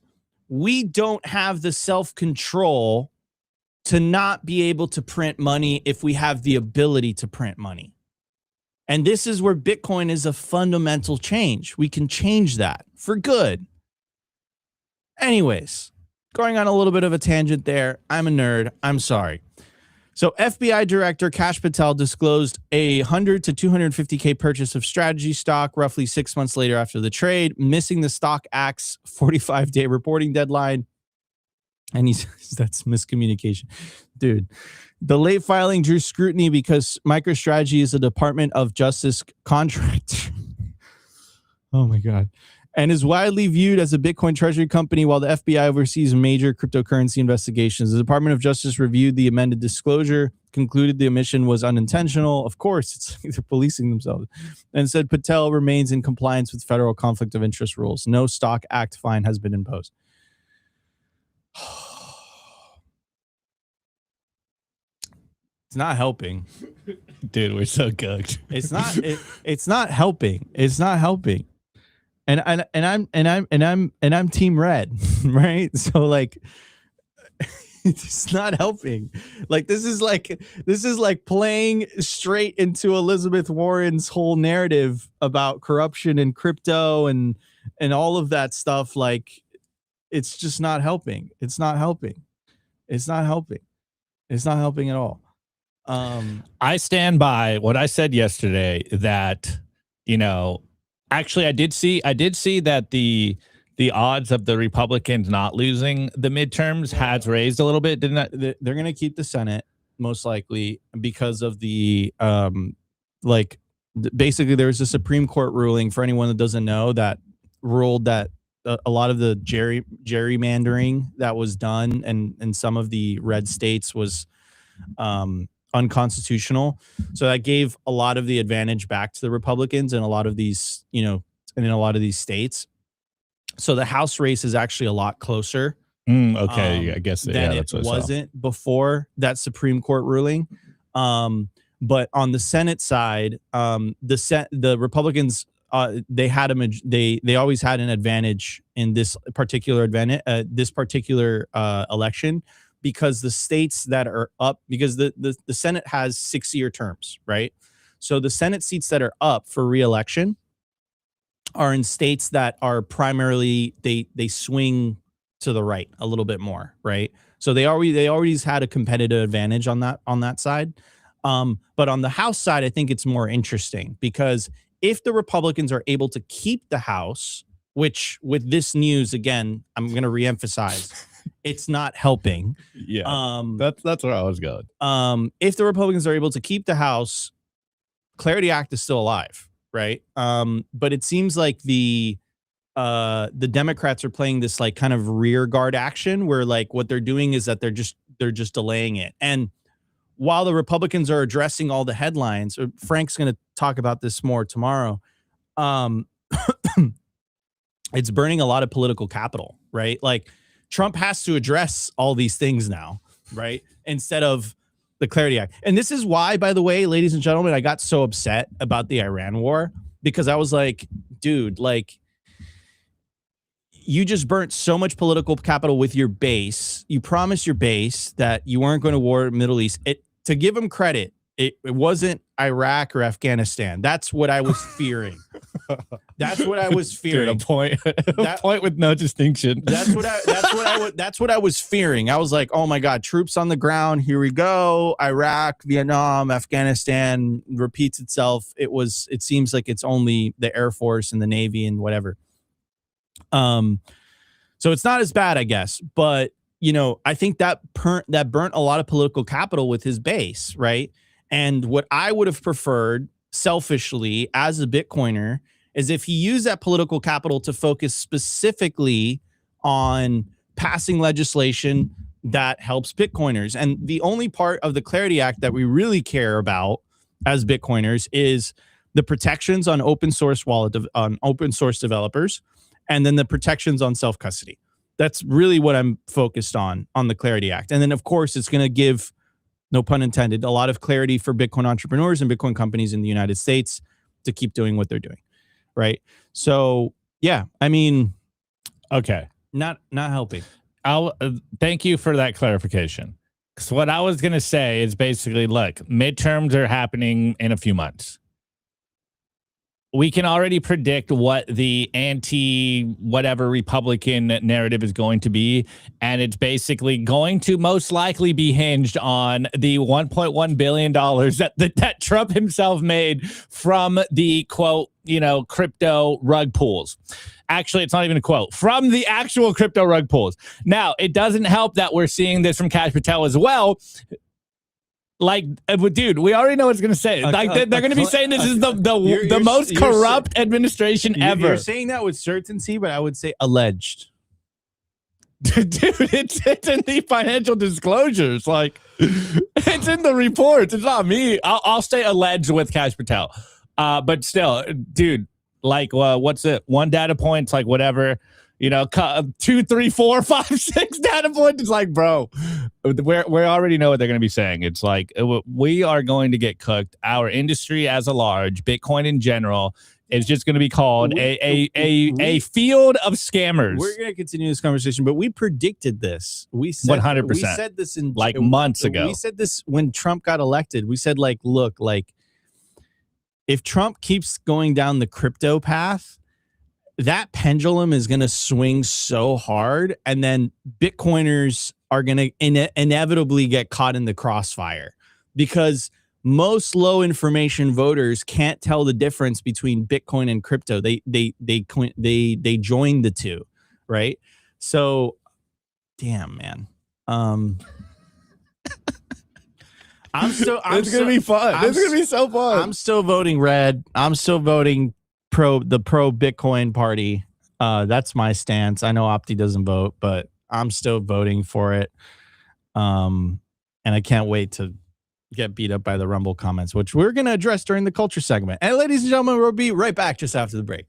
we don't have the self-control to not be able to print money if we have the ability to print money. And this is where Bitcoin is a fundamental change. We can change that for good. Anyways, going on a little bit of a tangent there. I'm a nerd. I'm sorry. So FBI Director Ksh Patel disclosed a 100 to 250K purchase of strategy stock roughly 6 months later after the trade, missing the Stock Act's 45-day reporting deadline. And he says that's miscommunication. Dude, the late filing drew scrutiny because MicroStrategy is a Department of Justice contract. Oh my God. And is widely viewed as a Bitcoin treasury company while the FBI oversees major cryptocurrency investigations. The Department of Justice reviewed the amended disclosure, concluded the omission was unintentional. Of course, it's they're policing themselves, and said Patel remains in compliance with federal conflict of interest rules. No Stock Act fine has been imposed. It's not helping. Dude, we're so cooked. It's not helping. It's not helping. And I'm team red, right? So like it's not helping. Like this is like playing straight into Elizabeth Warren's whole narrative about corruption and crypto and all of that stuff. Like it's just not helping. It's not helping. It's not helping. It's not helping at all. I stand by what I said yesterday that, actually, I did see that the odds of the Republicans not losing the midterms has raised a little bit, didn't that? They're going to keep the Senate most likely because of the basically there was a Supreme Court ruling, for anyone that doesn't know, that ruled that a lot of the gerrymandering that was done and some of the red states was unconstitutional. So that gave a lot of the advantage back to the Republicans in a lot of these, in a lot of these states. So the House race is actually a lot closer. Okay, I guess than it wasn't before that Supreme Court ruling. But on the Senate side, the Republicans they always had an advantage in this particular election, because the states that are up, because the Senate has 6-year terms, right? So the Senate seats that are up for re-election are in states that are primarily, they swing to the right a little bit more, right? So they always had a competitive advantage on that side. But on the House side, I think it's more interesting, because if the Republicans are able to keep the House, which with this news, again, I'm going to reemphasize, it's not helping. Yeah, that's where I was going. If the Republicans are able to keep the House, Clarity Act is still alive, right? But it seems like the Democrats are playing this like kind of rear guard action, where like what they're doing is that just delaying it. And while the Republicans are addressing all the headlines, Frank's going to talk about this more tomorrow. It's burning a lot of political capital, right? Like Trump has to address all these things now, right? Instead of the Clarity Act. And this is why, by the way, ladies and gentlemen, I got so upset about the Iran war, because I was like, dude, like, you just burnt so much political capital with your base. You promised your base that you weren't going to war in the Middle East. To give them credit, it wasn't Iraq or Afghanistan. That's what I was fearing. That's what I was fearing. Dude, a point with no distinction. That's what I was fearing. I was like, oh my God, troops on the ground. Here we go. Iraq, Vietnam, Afghanistan repeats itself. It seems like it's only the Air Force and the Navy and whatever. So it's not as bad, I guess, but you know, I think that burnt a lot of political capital with his base, right? And what I would have preferred selfishly as a Bitcoiner is if he used that political capital to focus specifically on passing legislation that helps Bitcoiners. And the only part of the Clarity Act that we really care about as Bitcoiners is the protections on open source on open source developers, and then the protections on self-custody. That's really what I'm focused on the Clarity Act. And then, of course, it's going to give, no pun intended, a lot of clarity for Bitcoin entrepreneurs and Bitcoin companies in the United States to keep doing what they're doing, right? So, yeah, I mean, okay, not helping. I'll thank you for that clarification. Because what I was going to say is basically, look, midterms are happening in a few months. We can already predict what the anti-whatever Republican narrative is going to be, and it's basically going to most likely be hinged on the $1.1 billion that Trump himself made from the, quote, you know, crypto rug pulls. Actually, it's not even a quote. From the actual crypto rug pulls. Now, it doesn't help that we're seeing this from Ksh Patel as well. Like, dude, we already know what it's going to say. Like, they're going to be saying this is the most corrupt administration ever. You're saying that with certainty, but I would say alleged. Dude, it's in the financial disclosures. Like, it's in the reports. It's not me. I'll stay alleged with Ksh Patel. But still, dude, like, what's it? One data point, it's like whatever. You know, 2, 3, 4, 5, 6 data points. It's like, bro, we already know what they're going to be saying. It's like, we are going to get cooked. Our industry as a large, Bitcoin in general, is just going to be called a field of scammers. We're going to continue this conversation, but we predicted this. We said 100%. We said this in like months ago. We said this when Trump got elected. We said, like, look, like, if Trump keeps going down the crypto path, that pendulum is going to swing so hard, and then Bitcoiners are going to inevitably get caught in the crossfire, because most low information voters can't tell the difference between Bitcoin and crypto. They join the two, right? So, damn, man. It's gonna be fun. It's gonna be so fun. I'm still voting red. I'm still voting pro Bitcoin party. That's my stance. I know Opti doesn't vote, but I'm still voting for it. And I can't wait to get beat up by the Rumble comments, which we're going to address during the culture segment. And ladies and gentlemen, we'll be right back just after the break.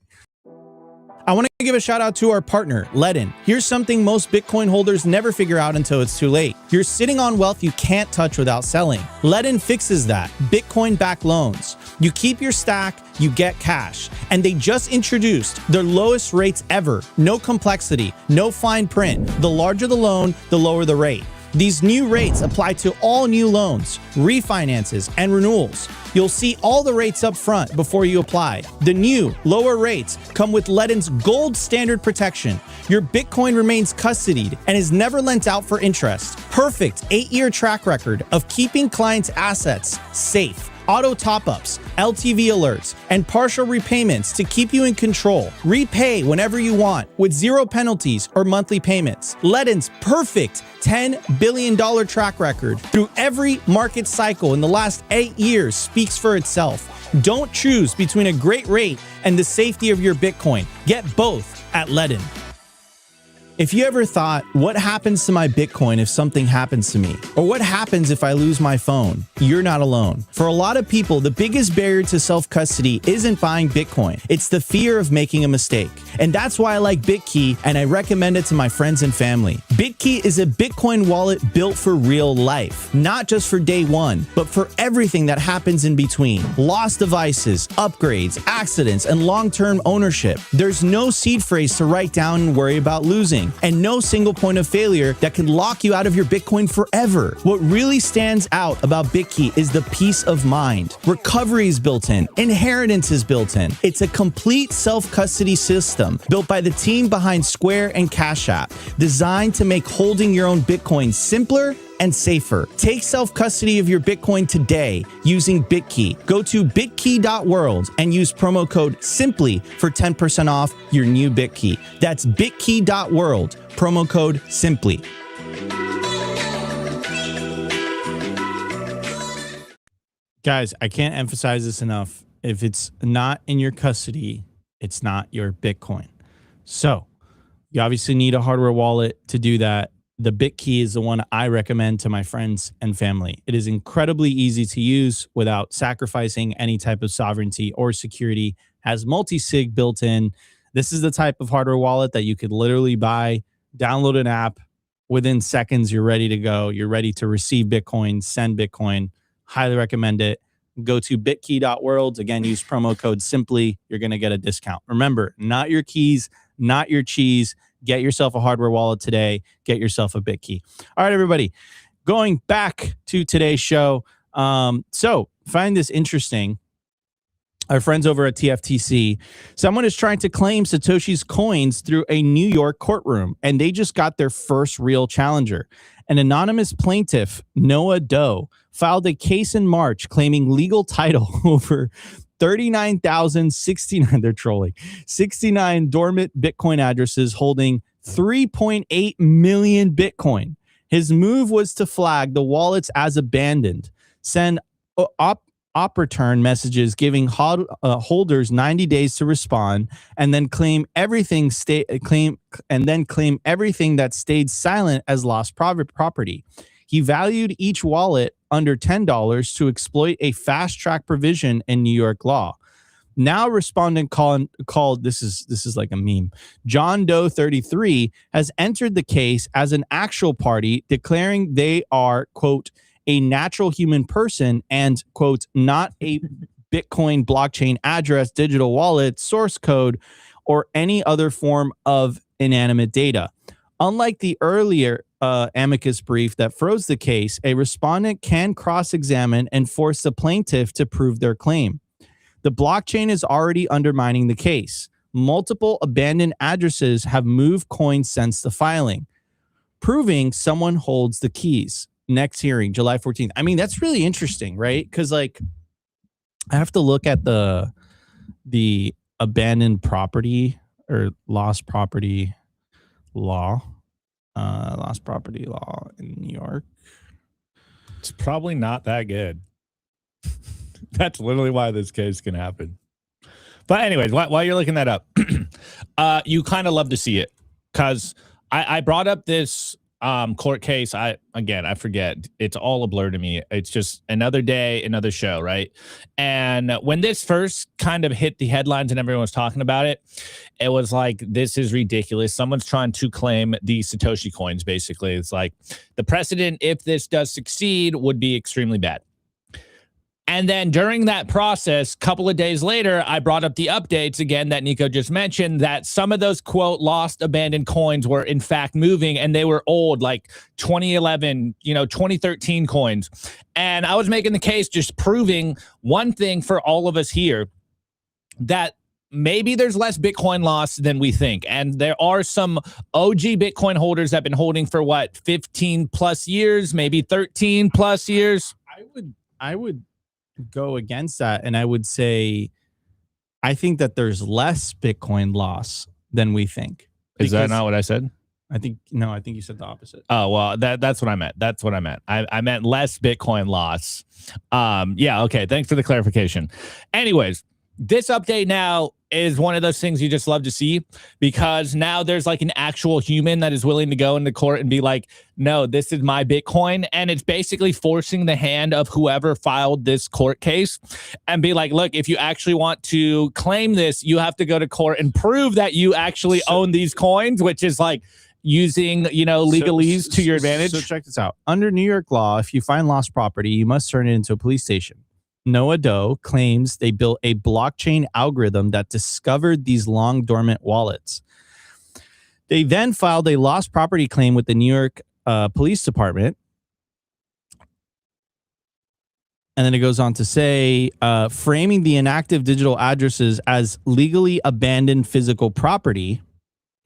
I want to give a shout out to our partner, Ledin. Here's something most Bitcoin holders never figure out until it's too late. You're sitting on wealth you can't touch without selling. Ledin fixes that. Bitcoin-backed loans. You keep your stack, you get cash. And they just introduced their lowest rates ever. No complexity, no fine print. The larger the loan, the lower the rate. These new rates apply to all new loans, refinances, and renewals. You'll see all the rates up front before you apply. The new, lower rates come with Ledin's gold standard protection. Your Bitcoin remains custodied and is never lent out for interest. Perfect 8-year track record of keeping clients' assets safe. Auto top-ups, LTV alerts, and partial repayments to keep you in control. Repay whenever you want with zero penalties or monthly payments. Ledin's perfect $10 billion track record through every market cycle in the last 8 years speaks for itself. Don't choose between a great rate and the safety of your Bitcoin. Get both at Ledin. If you ever thought, what happens to my Bitcoin if something happens to me? Or what happens if I lose my phone? You're not alone. For a lot of people, the biggest barrier to self-custody isn't buying Bitcoin. It's the fear of making a mistake. And that's why I like Bitkey and I recommend it to my friends and family. Bitkey is a Bitcoin wallet built for real life, not just for day one, but for everything that happens in between. Lost devices, upgrades, accidents, and long-term ownership. There's no seed phrase to write down and worry about losing, and no single point of failure that can lock you out of your Bitcoin forever. What really stands out about Bitkey is the peace of mind. Recovery is built in, inheritance is built in. It's a complete self-custody system built by the team behind Square and Cash App, designed to make holding your own Bitcoin simpler and safer. Take self-custody of your Bitcoin today using Bitkey. Go to bitkey.world and use promo code SIMPLY for 10% off your new Bitkey. That's bitkey.world, promo code SIMPLY. Guys, I can't emphasize this enough. If it's not in your custody, it's not your Bitcoin. So you obviously need a hardware wallet to do that. The Bitkey is the one I recommend to my friends and family. It is incredibly easy to use without sacrificing any type of sovereignty or security. Has multi-sig built in. This is the type of hardware wallet that you could literally buy, download an app. Within seconds, you're ready to go. You're ready to receive Bitcoin, send Bitcoin. Highly recommend it. Go to bitkey.world. Again, use promo code SIMPLY. You're going to get a discount. Remember, not your keys, not your cheese. Get yourself a hardware wallet today. Get yourself a Bitkey. All right, everybody. Going back to today's show. So find this interesting. Our friends over at TFTC, someone is trying to claim Satoshi's coins through a New York courtroom, and they just got their first real challenger. An anonymous plaintiff, Noah Doe, filed a case in March claiming legal title over 39,069, they're trolling, 69 dormant Bitcoin addresses holding 3.8 million Bitcoin. His move was to flag the wallets as abandoned, send op return messages giving holders 90 days to respond, and then claim everything that stayed silent as lost property. He valued each wallet under $10 to exploit a fast track provision in New York law. Now respondent called this is like a meme. John Doe 33 has entered the case as an actual party, declaring they are, quote, a natural human person and, quote, not a Bitcoin blockchain address, digital wallet, source code, or any other form of inanimate data. Unlike the earlier amicus brief that froze the case, a respondent can cross-examine and force the plaintiff to prove their claim. The blockchain is already undermining the case. Multiple abandoned addresses have moved coins since the filing, proving someone holds the keys. Next hearing, July 14th. I mean, that's really interesting, right? Because, like, I have to look at the abandoned property or lost property law. Lost property law in New York. It's probably not that good. That's literally why this case can happen. But anyways, while you're looking that up, you kind of love to see it because I brought up this court case. I forget. It's all a blur to me. It's just another day, another show, right? And when this first kind of hit the headlines and everyone was talking about it, it was like, this is ridiculous. Someone's trying to claim the Satoshi coins, basically. It's like the precedent, if this does succeed, would be extremely bad. And then during that process, a couple of days later, I brought up the updates again that Nico just mentioned, that some of those, quote, lost abandoned coins were in fact moving, and they were old, like 2011, 2013 coins. And I was making the case, just proving one thing for all of us here, that maybe there's less Bitcoin loss than we think. And there are some OG Bitcoin holders that have been holding for what, 15 plus years, maybe 13 plus years. I would go against that, and I would say I think that there's less Bitcoin loss than we think. Is that not what I said? I think you said the opposite. Oh, well, that's what I meant. That's what I meant. I meant less Bitcoin loss. Yeah, okay. Thanks for the clarification. Anyways, this update now is one of those things you just love to see, because now there's like an actual human that is willing to go into court and be like, no, this is my Bitcoin. And it's basically forcing the hand of whoever filed this court case and be like, look, if you actually want to claim this, you have to go to court and prove that you actually own these coins, which is like using, you know, legalese to your advantage. So check this out. Under New York law, if you find lost property, you must turn it into a police station. Noah Doe claims they built a blockchain algorithm that discovered these long dormant wallets. They then filed a lost property claim with the New York Police Department. And then it goes on to say, framing the inactive digital addresses as legally abandoned physical property.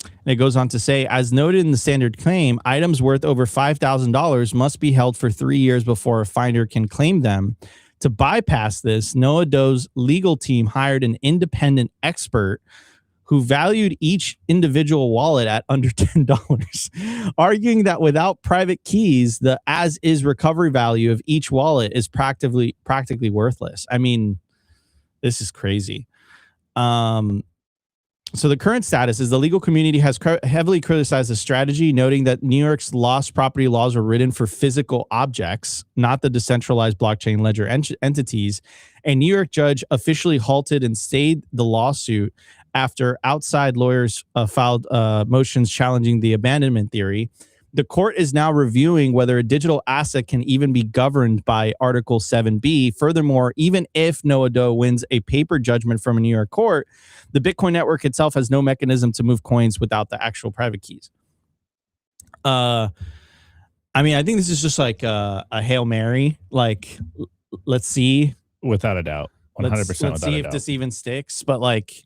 And it goes on to say, as noted in the standard claim, items worth over $5,000 must be held for 3 years before a finder can claim them. To bypass this, Noah Doe's legal team hired an independent expert who valued each individual wallet at under $10, arguing that without private keys, the as-is recovery value of each wallet is practically worthless. I mean, this is crazy. So the current status is the legal community has heavily criticized the strategy, noting that New York's lost property laws were written for physical objects, not the decentralized blockchain ledger entities. A New York judge officially halted and stayed the lawsuit after outside lawyers filed motions challenging the abandonment theory. The court is now reviewing whether a digital asset can even be governed by Article 7B. Furthermore, even if Noah Doe wins a paper judgment from a New York court, the Bitcoin network itself has no mechanism to move coins without the actual private keys. I mean, I think this is just like a Hail Mary. Like, let's see. Without a doubt. 100% Let's see if this even sticks. But like,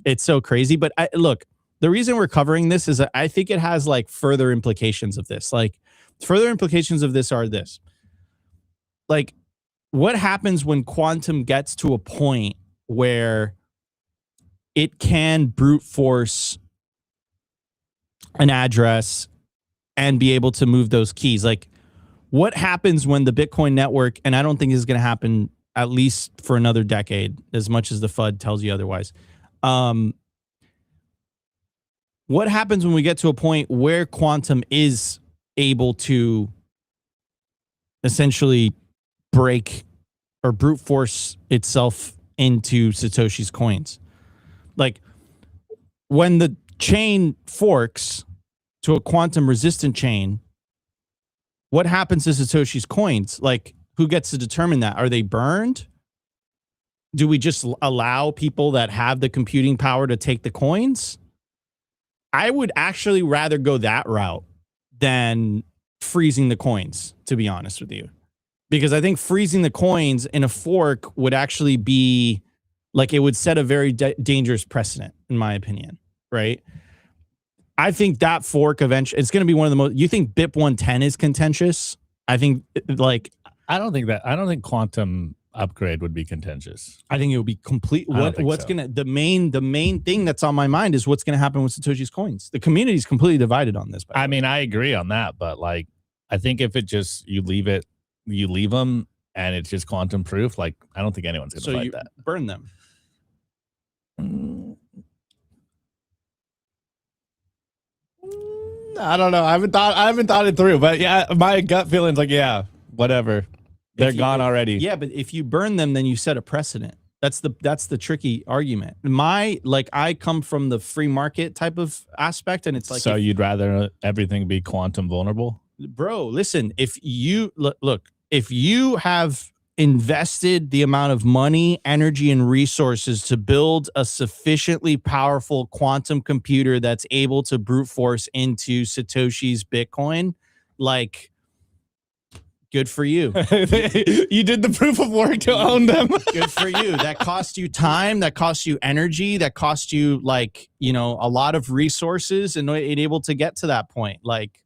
it's so crazy. But look, the reason we're covering this is that I think it has like further implications of this. Like, further implications of this are this. Like, what happens when quantum gets to a point where it can brute force an address and be able to move those keys? Like, what happens when the Bitcoin network, and I don't think this is going to happen at least for another decade, as much as the FUD tells you otherwise. What happens when we get to a point where quantum is able to essentially break or brute force itself into Satoshi's coins? Like, when the chain forks to a quantum resistant chain, what happens to Satoshi's coins? Like, who gets to determine that? Are they burned? Do we just allow people that have the computing power to take the coins? I would actually rather go that route than freezing the coins, to be honest with you. Because I think freezing the coins in a fork would actually be like, it would set a very dangerous precedent, in my opinion, right? I think that fork eventually, it's going to be one of the most, you think BIP 110 is contentious? I think like, I don't think quantum upgrade would be contentious. I think it would be complete. What's so. Gonna the main thing that's on my mind is what's gonna happen with Satoshi's coins. The community is completely divided on this. I mean, I agree on that, but like, I think if it just you leave them and it's just quantum proof, like I don't think anyone's gonna fight that. Burn them. I don't know. I haven't thought it through, but yeah, my gut feeling's like, yeah, whatever. They're gone already. Yeah, but if you burn them, then you set a precedent. That's the tricky argument. I come from the free market type of aspect, and it's like, so you'd rather everything be quantum vulnerable? Bro, listen, if you look, if you have invested the amount of money, energy, and resources to build a sufficiently powerful quantum computer that's able to brute force into Satoshi's Bitcoin, like, good for you. You did the proof of work to own them. Good for you. That cost you time, that cost you energy, that cost you, like, you know, a lot of resources and able to get to that point. Like,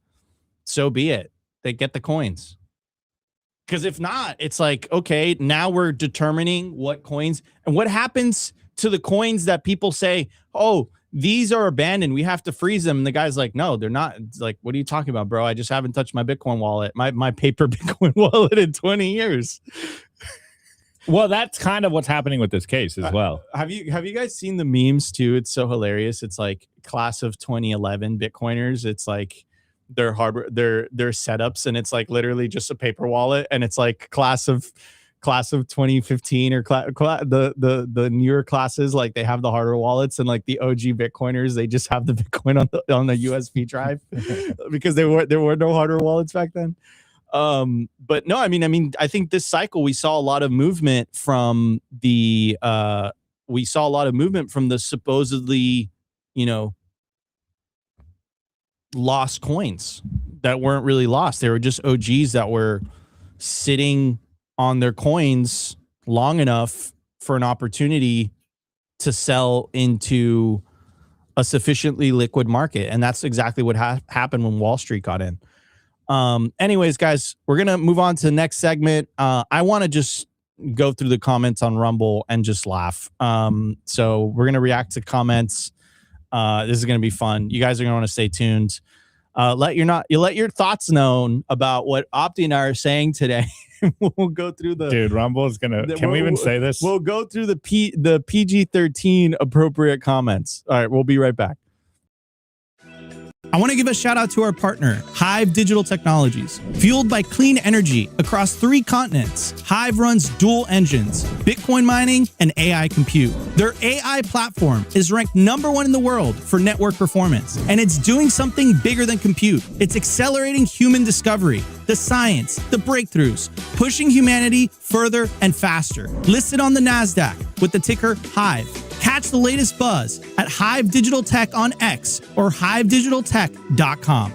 so be it. They get the coins. Because if not, it's like, okay, now we're determining what coins and what happens to the coins that people say, oh, these are abandoned, we have to freeze them. And the guy's like, no, they're not. It's like, what are you talking about, bro? I just haven't touched my Bitcoin wallet, my paper Bitcoin wallet in 20 years. Well, that's kind of what's happening with this case as well. Have you guys seen the memes too? It's so hilarious. It's like class of 2011 Bitcoiners. It's like their hardware, their setups, and it's like literally just a paper wallet, and it's like class of 2015 or the newer classes, like they have the hardware wallets, and like the OG Bitcoiners, they just have the Bitcoin on the USB drive because there were no hardware wallets back then. But no, I mean, I think this cycle we saw a lot of movement from the supposedly, lost coins that weren't really lost. They were just OGs that were sitting on their coins long enough for an opportunity to sell into a sufficiently liquid market. And that's exactly what happened when Wall Street got in. Anyways, guys, we're going to move on to the next segment. I want to just go through the comments on Rumble and just laugh. So we're going to react to comments. This is going to be fun. You guys are going to want to stay tuned. Let your thoughts known about what Opti and I are saying today. We'll go through the dude. Rumble is gonna. Can we even say this? We'll go through the PG-13 appropriate comments. All right, we'll be right back. I want to give a shout out to our partner, HIVE Digital Technologies. Fueled by clean energy across 3 continents, HIVE runs dual engines, Bitcoin mining and AI compute. Their AI platform is ranked #1 in the world for network performance, and it's doing something bigger than compute. It's accelerating human discovery, the science, the breakthroughs, pushing humanity further and faster. Listed on the NASDAQ with the ticker HIVE. Catch the latest buzz at HIVE Digital Tech on X or hivedigitaltech.com.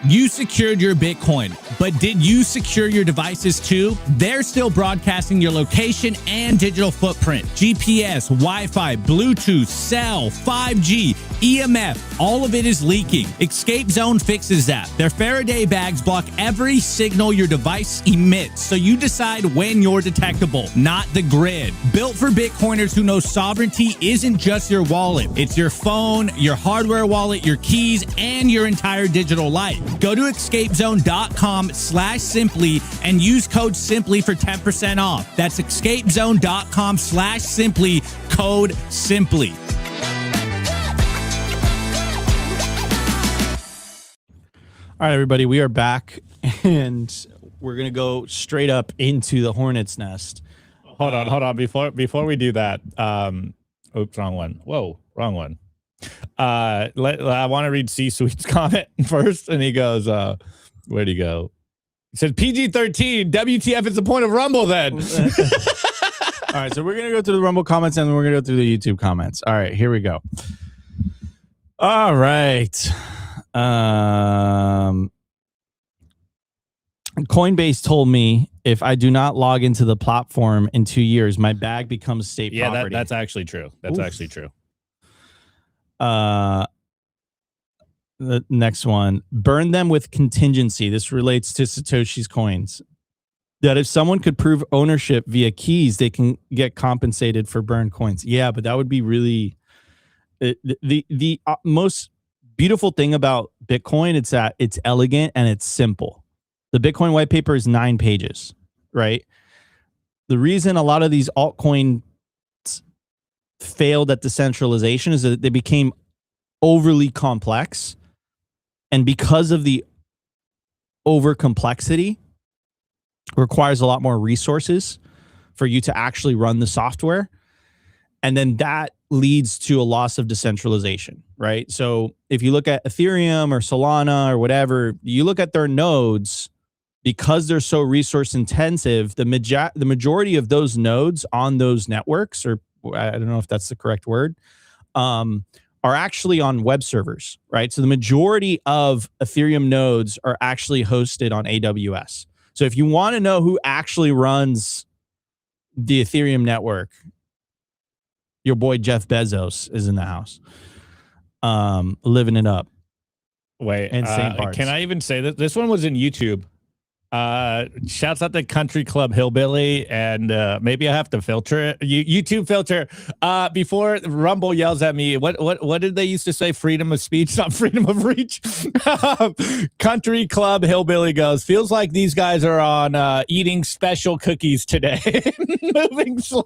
You secured your Bitcoin, but did you secure your devices too? They're still broadcasting your location and digital footprint. GPS, Wi-Fi, Bluetooth, cell, 5G, EMF, all of it is leaking. Escape Zone fixes that. Their Faraday bags block every signal your device emits, so you decide when you're detectable, not the grid. Built for Bitcoiners who know sovereignty isn't just your wallet. It's your phone, your hardware wallet, your keys, and your entire digital life. Go to escapezone.com/simply and use code SIMPLY for 10% off. That's escapezone.com/simply, code SIMPLY. All right, everybody, we are back, and we're going to go straight up into the hornet's nest. Hold on. Before we do that, oops, wrong one. Whoa, wrong one. I want to read C-Suite's comment first, and he goes, where'd he go? He said PG-13, WTF is the point of Rumble then. All right, so we're going to go through the Rumble comments, and then we're going to go through the YouTube comments. All right, here we go. All right. Coinbase told me if I do not log into the platform in 2 years, my bag becomes state property. Yeah, that's actually true. That's actually true. The next one, burn them with contingency. This relates to Satoshi's coins. That if someone could prove ownership via keys, they can get compensated for burned coins. Yeah, but that would be really the most beautiful thing about Bitcoin. It's that it's elegant and it's simple. The Bitcoin white paper is 9 pages, right? The reason a lot of these altcoin failed at decentralization is that they became overly complex, and because of the over complexity requires a lot more resources for you to actually run the software, and then that leads to a loss of decentralization, right? So if you look at Ethereum or Solana or whatever, you look at their nodes, because they're so resource intensive, the majority of those nodes on those networks, or I don't know if that's the correct word, are actually on web servers, right? So the majority of Ethereum nodes are actually hosted on AWS. So if you want to know who actually runs the Ethereum network, your boy Jeff Bezos is in the house, living it up. Wait, insane parts. Can I even say that this one was in YouTube? Shouts out to Country Club Hillbilly, and maybe I have to filter it. YouTube filter. Before Rumble yells at me, what did they used to say? Freedom of speech, not freedom of reach. Country Club Hillbilly goes, feels like these guys are on eating special cookies today. Moving slow.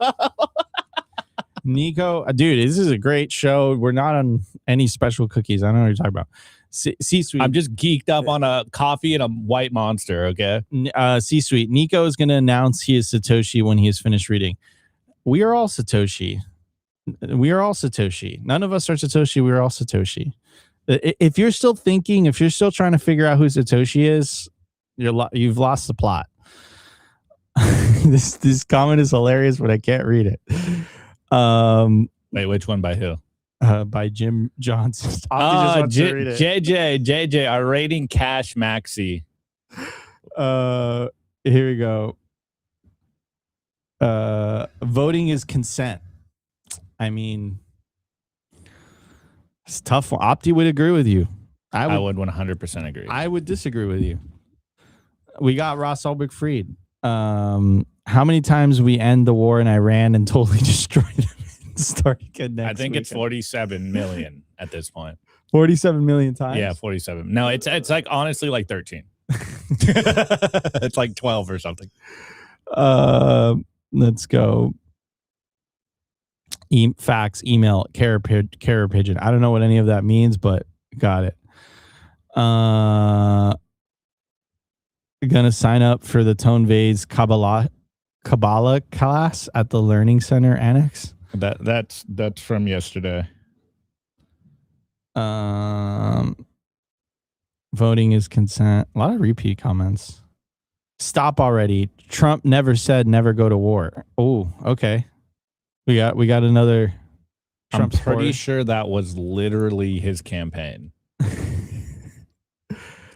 Nico, dude, this is a great show. We're not on any special cookies. I don't know what you're talking about. C-suite. I'm just geeked up on a coffee and a white Monster. Okay. C-suite. Nico is going to announce he is Satoshi when he is finished reading. We are all Satoshi. We are all Satoshi. None of us are Satoshi. We are all Satoshi. If you're still thinking, if you're still trying to figure out who Satoshi is, you've lost the plot. This comment is hilarious, but I can't read it. Wait, which one? By who? By Jim Johnson. JJ are rating Cash Maxi. Here we go. Voting is consent. I mean, it's a tough one. Opti would agree with you. I would 100% agree. I would disagree with you. We got Ross Ulbricht freed. How many times we end the war in Iran and totally destroy them? I think it's 47 million at this point. 47 million times? Yeah, 47. No, it's like honestly like 13. It's like 12 or something. Let's go. Fax, email, carrier pigeon. I don't know what any of that means, but got it. Gonna sign up for the Tone Vase Kabbalah class at the Learning Center Annex. That's from yesterday. Voting is consent. A lot of repeat comments. Stop already. Trump never said never go to war. Oh, okay. We got another. I'm pretty sure that was literally his campaign.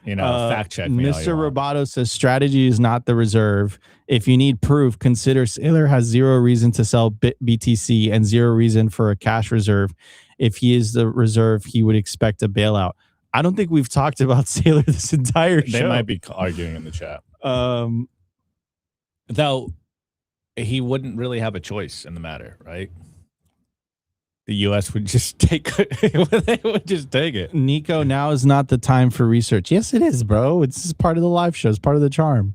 Fact check me. Mr. Roboto says strategy is not the reserve. If you need proof, consider Saylor has zero reason to sell BTC and zero reason for a cash reserve. If he is the reserve, he would expect a bailout. I don't think we've talked about Saylor this entire show. They might be arguing in the chat. Though he wouldn't really have a choice in the matter, right? The U.S. would just take it. They would just take it. Nico, now is not the time for research. Yes, it is, bro. It's part of the live show. It's part of the charm.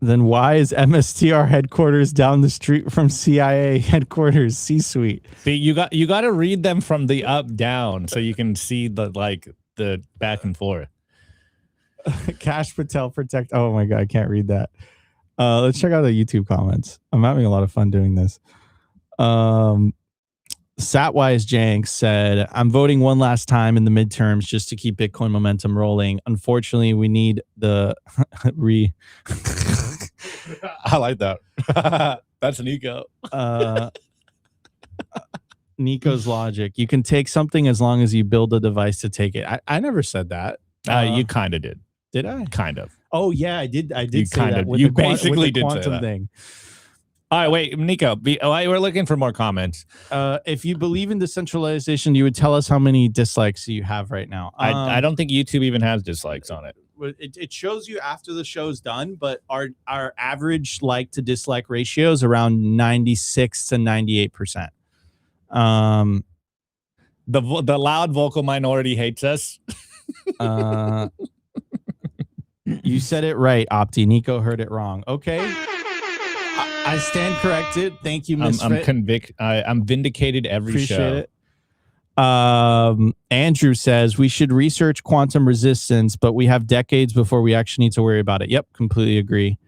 Then why is MSTR headquarters down the street from CIA headquarters? C-suite. See, you got to read them from the up down so you can see the back and forth. Ksh Patel protect. Oh my god, I can't read that. Let's check out the YouTube comments. I'm having a lot of fun doing this. Satwise Jank said, I'm voting one last time in the midterms just to keep Bitcoin momentum rolling. Unfortunately, we need the I like that. That's Nico. Nico's logic. You can take something as long as you build a device to take it. I never said that. You kind of did. Did I? Kind of. Oh yeah, I did. I did you say that. You basically did say that. Thing. All right, wait, Nico. We're looking for more comments. If you believe in decentralization, you would tell us how many dislikes you have right now. I don't think YouTube even has dislikes on it. It shows you after the show's done, but our average like to dislike ratio is around 96 to 98%. The loud vocal minority hates us. You said it right, Opti. Nico heard it wrong. Okay. I stand corrected. Thank you, Misfit. I'm vindicated every Appreciate show. It. Andrew says we should research quantum resistance, but we have decades before we actually need to worry about it. Yep, completely agree.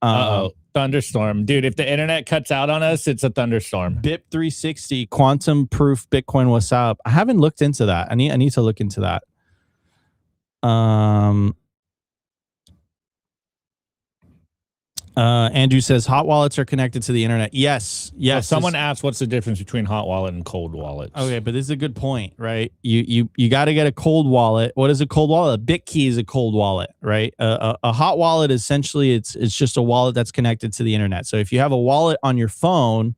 Thunderstorm. Dude, if the internet cuts out on us, it's a thunderstorm. BIP 360, quantum proof Bitcoin, what's up? I haven't looked into that. I need to look into that. Andrew says hot wallets are connected to the internet. Yes. Well, someone asked what's the difference between hot wallet and cold wallets. Okay, but this is a good point, right? You got to get a cold wallet. What is a cold wallet? A BitKey is a cold wallet, right? A hot wallet essentially it's just a wallet that's connected to the internet. So if you have a wallet on your phone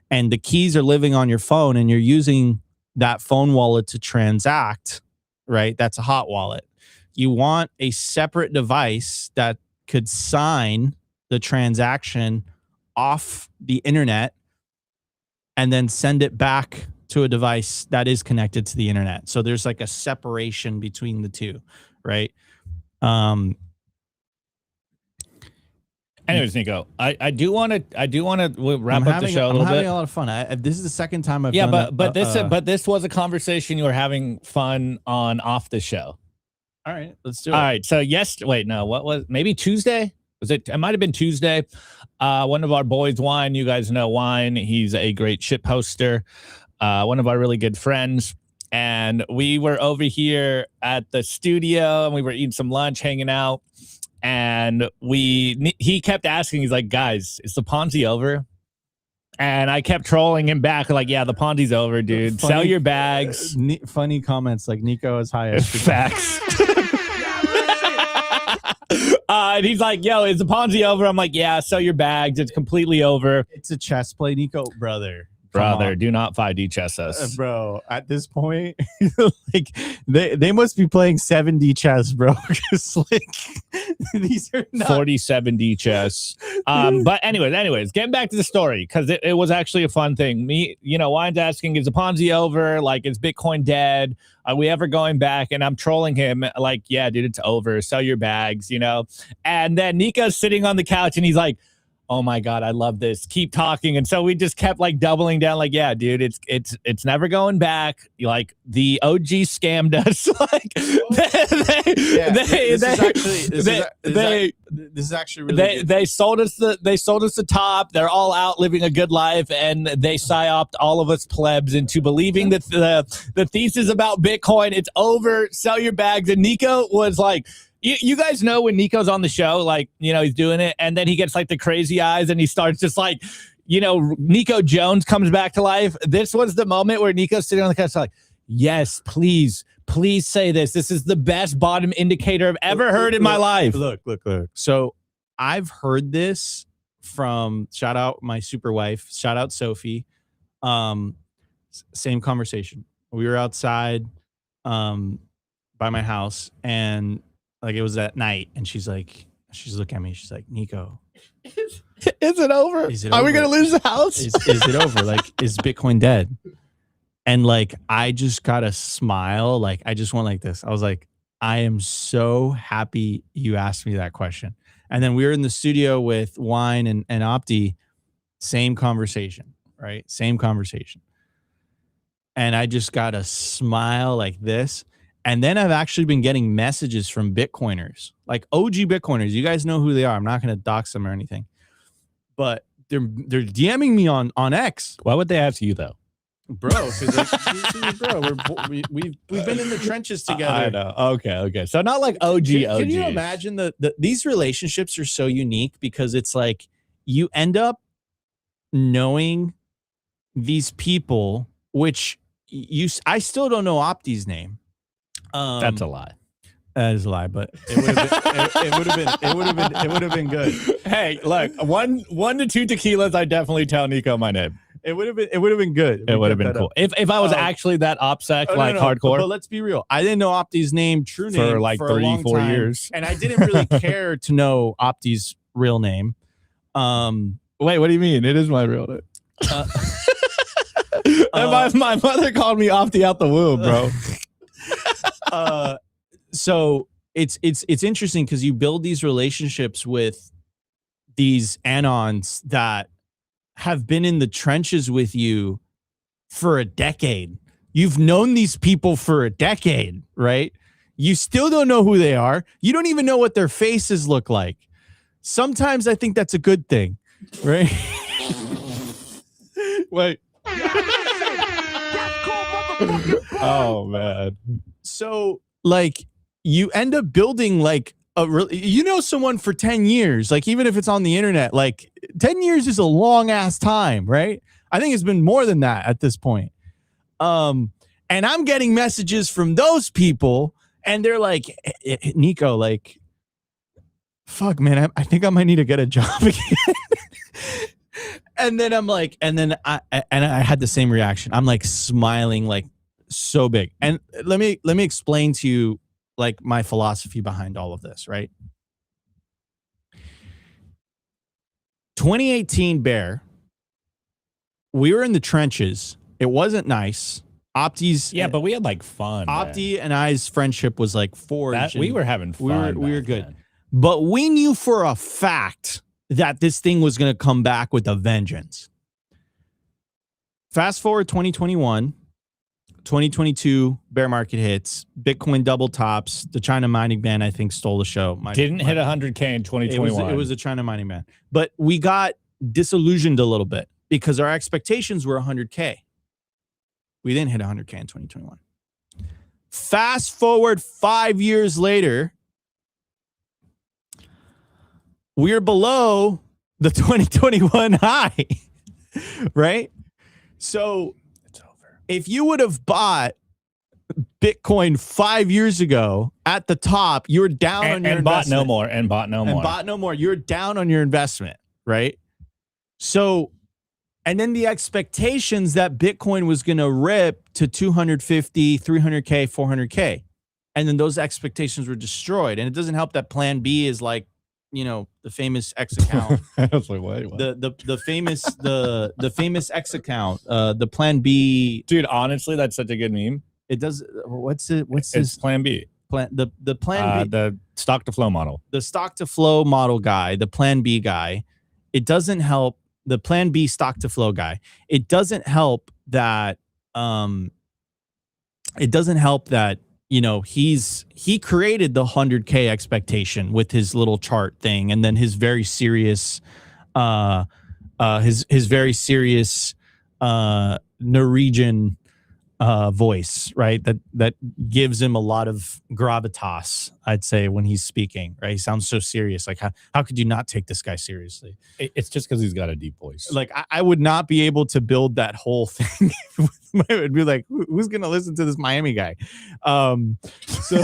and the keys are living on your phone and you're using that phone wallet to transact, right? That's a hot wallet. You want a separate device that could sign the transaction off the internet and then send it back to a device that is connected to the internet. So there's like a separation between the two, right? Anyways, Nico, I do want to wrap up the show a little bit. I'm having a lot of fun. This is the second time I've done but this was a conversation you were having fun on off the show. All right, let's do it. All right, so maybe Tuesday? It might have been Tuesday. One of our boys, Wine, you guys know Wine. He's a great shit poster. One of our really good friends. And we were over here at the studio and we were eating some lunch, hanging out. And he kept asking, he's like, guys, is the Ponzi over? And I kept trolling him back, like, yeah, the Ponzi's over, dude. Sell your bags. Funny comments like Nico is high as facts. And he's like, yo, is the Ponzi over? I'm like, yeah, sell your bags. It's completely over. It's a chess play, Nico. Brother, do not 5D chess us. Bro, at this point, like they must be playing 7D chess, bro. Because like these are not 47D chess. But anyways, getting back to the story, because it was actually a fun thing. Wine's asking, is the Ponzi over? Like, is Bitcoin dead? Are we ever going back? And I'm trolling him like, yeah, dude, it's over. Sell your bags, And then Nico's sitting on the couch and he's like, oh my God, I love this. Keep talking. And so we just kept like doubling down, like, yeah, dude, it's never going back. Like the OG scammed us. Like this is actually really good. They sold us the top. They're all out living a good life, and they psyoped all of us plebs into believing that the thesis about Bitcoin, it's over, sell your bags. And Nico was like, you guys know when Nico's on the show, like, he's doing it, and then he gets like the crazy eyes and he starts just like, Nico Jones comes back to life. This was the moment where Nico's sitting on the couch like, yes, please say this. This is the best bottom indicator I've ever heard in my life. Look. So I've heard this from, shout out my super wife, shout out Sophie. Same conversation. We were outside by my house, and like it was at night, and she's looking at me. She's like, Nico, is it over? Are we gonna lose the house? Is it over? Like, is Bitcoin dead? And like, I just got a smile. Like, I just went like this. I was like, I am so happy you asked me that question. And then we were in the studio with Wine and Opti. Same conversation, right? Same conversation. And I just got a smile like this. And then I've actually been getting messages from Bitcoiners, like OG Bitcoiners. You guys know who they are. I'm not going to dox them or anything, but they're DMing me on X. Why would they ask you though, bro? Because bro, we've been in the trenches together. I know. Okay. So not like OG. Can you imagine these relationships are so unique because it's like you end up knowing these people, which I still don't know Opti's name. That's a lie. That is a lie, but it would have been good. Hey, look, one to two tequilas, I definitely tell Nico my name. It would have been good. It would have been cool if I was actually that OPSEC hardcore. But let's be real. I didn't know Opti's true name for like 3-4 years, and I didn't really care to know Opti's real name. Wait, what do you mean? It is my real name. My mother called me Opti out the womb, bro. So it's interesting because you build these relationships with these anons that have been in the trenches with you for a decade. You've known these people for a decade, right? You still don't know who they are. You don't even know what their faces look like. Sometimes I think that's a good thing, right? Wait. Oh man. So like you end up building like someone for 10 years, like even if it's on the internet, like 10 years is a long ass time, right? I think it's been more than that at this point. And I'm getting messages from those people and they're like, Nico, like, fuck man, I think I might need to get a job again. And then I'm like, and I had the same reaction. I'm like smiling like so big. And let me explain to you like my philosophy behind all of this, right? 2018 bear, we were in the trenches. It wasn't nice. Opti's but we had like fun. Opti and I's friendship was like forged. We were having fun. We were good. Then. But we knew for a fact that this thing was going to come back with a vengeance. Fast forward 2021, 2022 bear market hits, Bitcoin double tops. The China mining ban, I think, stole the show. Didn't hit 100K in 2021. It was a China mining ban. But we got disillusioned a little bit because our expectations were 100K. We didn't hit 100K in 2021. Fast forward 5 years later, we're below the 2021 high, right? So it's over. If you would have bought Bitcoin 5 years ago at the top, you're down on your investment. Bought no more. You're down on your investment, right? So, and then the expectations that Bitcoin was going to rip to 250, 300K, 400K. And then those expectations were destroyed. And it doesn't help that plan B is like, you know, the famous X account. I was like, what? The famous X account, the plan B. Dude, honestly, that's such a good meme. It does. What's it's this plan B? The plan B, the stock to flow model. The stock to flow model guy, the plan B guy. It doesn't help the plan B stock to flow guy. It doesn't help that you know, he created the 100K expectation with his little chart thing, and then his very serious Norwegian voice, right? That gives him a lot of gravitas, I'd say, when he's speaking, right? He sounds so serious. Like, how could you not take this guy seriously? It's just because he's got a deep voice. Like, I would not be able to build that whole thing. It would be like, who's going to listen to this Miami guy? So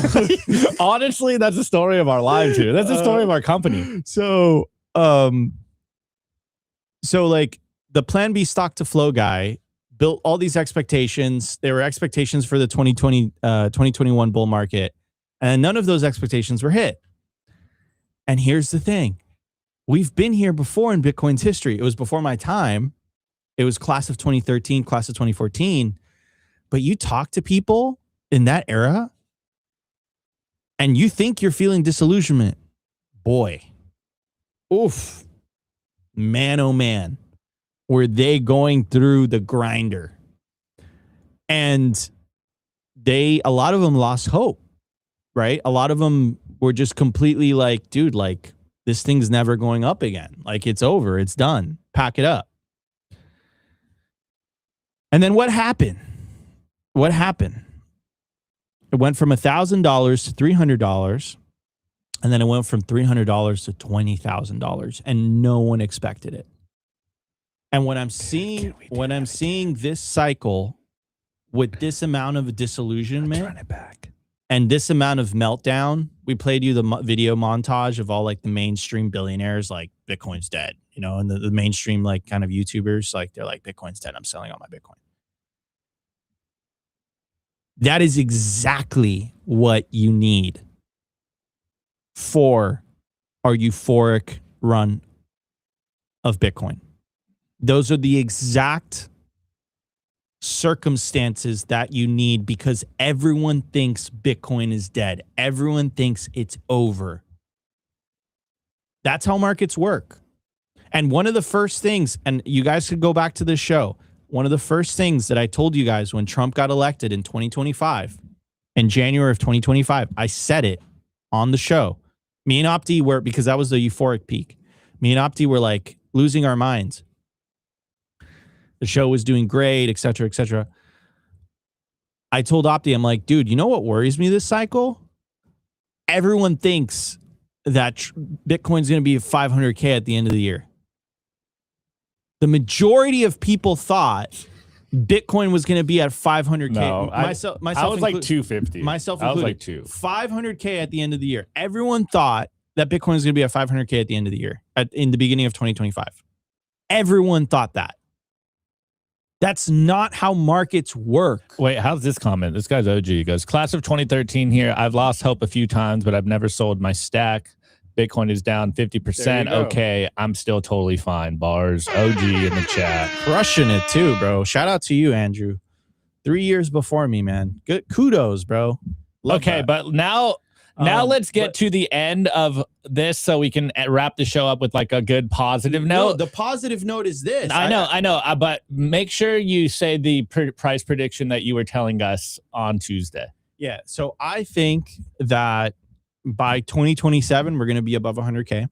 honestly, that's the story of our lives here. That's the story of our company. So like the plan B stock to flow guy built all these expectations. There were expectations for the 2021 bull market, and none of those expectations were hit. And here's the thing. We've been here before in Bitcoin's history. It was before my time. It was class of 2013, class of 2014. But you talk to people in that era, and you think you're feeling disillusionment. Boy. Oof. Man, oh man. Were they going through the grinder? And a lot of them lost hope, right? A lot of them were just completely like, dude, like, this thing's never going up again. Like, it's over. It's done. Pack it up. And then what happened? What happened? It went from $1,000 to $300, and then it went from $300 to $20,000, and no one expected it. And when I'm seeing this cycle with this amount of disillusionment and this amount of meltdown, we played you the video montage of all like the mainstream billionaires, like Bitcoin's dead, you know, and the mainstream like kind of YouTubers, like they're like, Bitcoin's dead. I'm selling all my Bitcoin. That is exactly what you need for our euphoric run of Bitcoin. Those are the exact circumstances that you need, because everyone thinks Bitcoin is dead. Everyone thinks it's over. That's how markets work. And one of the first things, and you guys could go back to this show, one of the first things that I told you guys when Trump got elected in 2025, in January of 2025, I said it on the show. Me and Opti were, because that was the euphoric peak, me and Opti were like losing our minds. The show was doing great, et cetera, et cetera. I told Opti, I'm like, dude, you know what worries me this cycle? Everyone thinks that Bitcoin's going to be 500K at the end of the year. The majority of people thought Bitcoin was going to be at 500K. No, myself I was like 250. Myself included. I was like 500K at the end of the year. Everyone thought that Bitcoin was going to be at 500K at the end of the year, in the beginning of 2025. Everyone thought that. That's not how markets work. Wait, how's this comment? This guy's OG. He goes, class of 2013 here. I've lost hope a few times, but I've never sold my stack. Bitcoin is down 50%. Okay, I'm still totally fine. Bars. OG in the chat. Crushing it too, bro. Shout out to you, Andrew. 3 years before me, man. Good kudos, bro. Love okay, that. but now let's get to the end of this so we can wrap the show up with like a good positive note. No, the positive note is this. I know, but make sure you say the price prediction that you were telling us on Tuesday. Yeah, so I think that by 2027, we're going to be above 100K.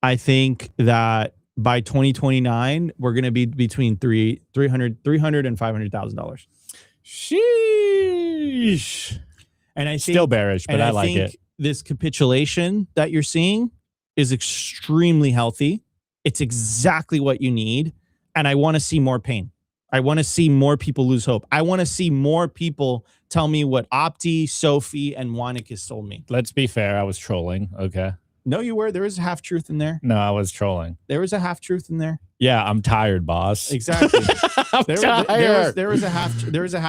I think that by 2029, we're going to be between $300 and $500,000. Sheesh. And I think, still bearish, but I like it. This capitulation that you're seeing is extremely healthy. It's exactly what you need. And I want to see more pain. I want to see more people lose hope. I want to see more people tell me what Opti, Sophie, and Wannikis told me. Let's be fair. I was trolling. Okay. No, you were. There was a half truth in there. No, I was trolling. There was a half truth in there. Yeah, I'm tired, boss. Exactly. There was a half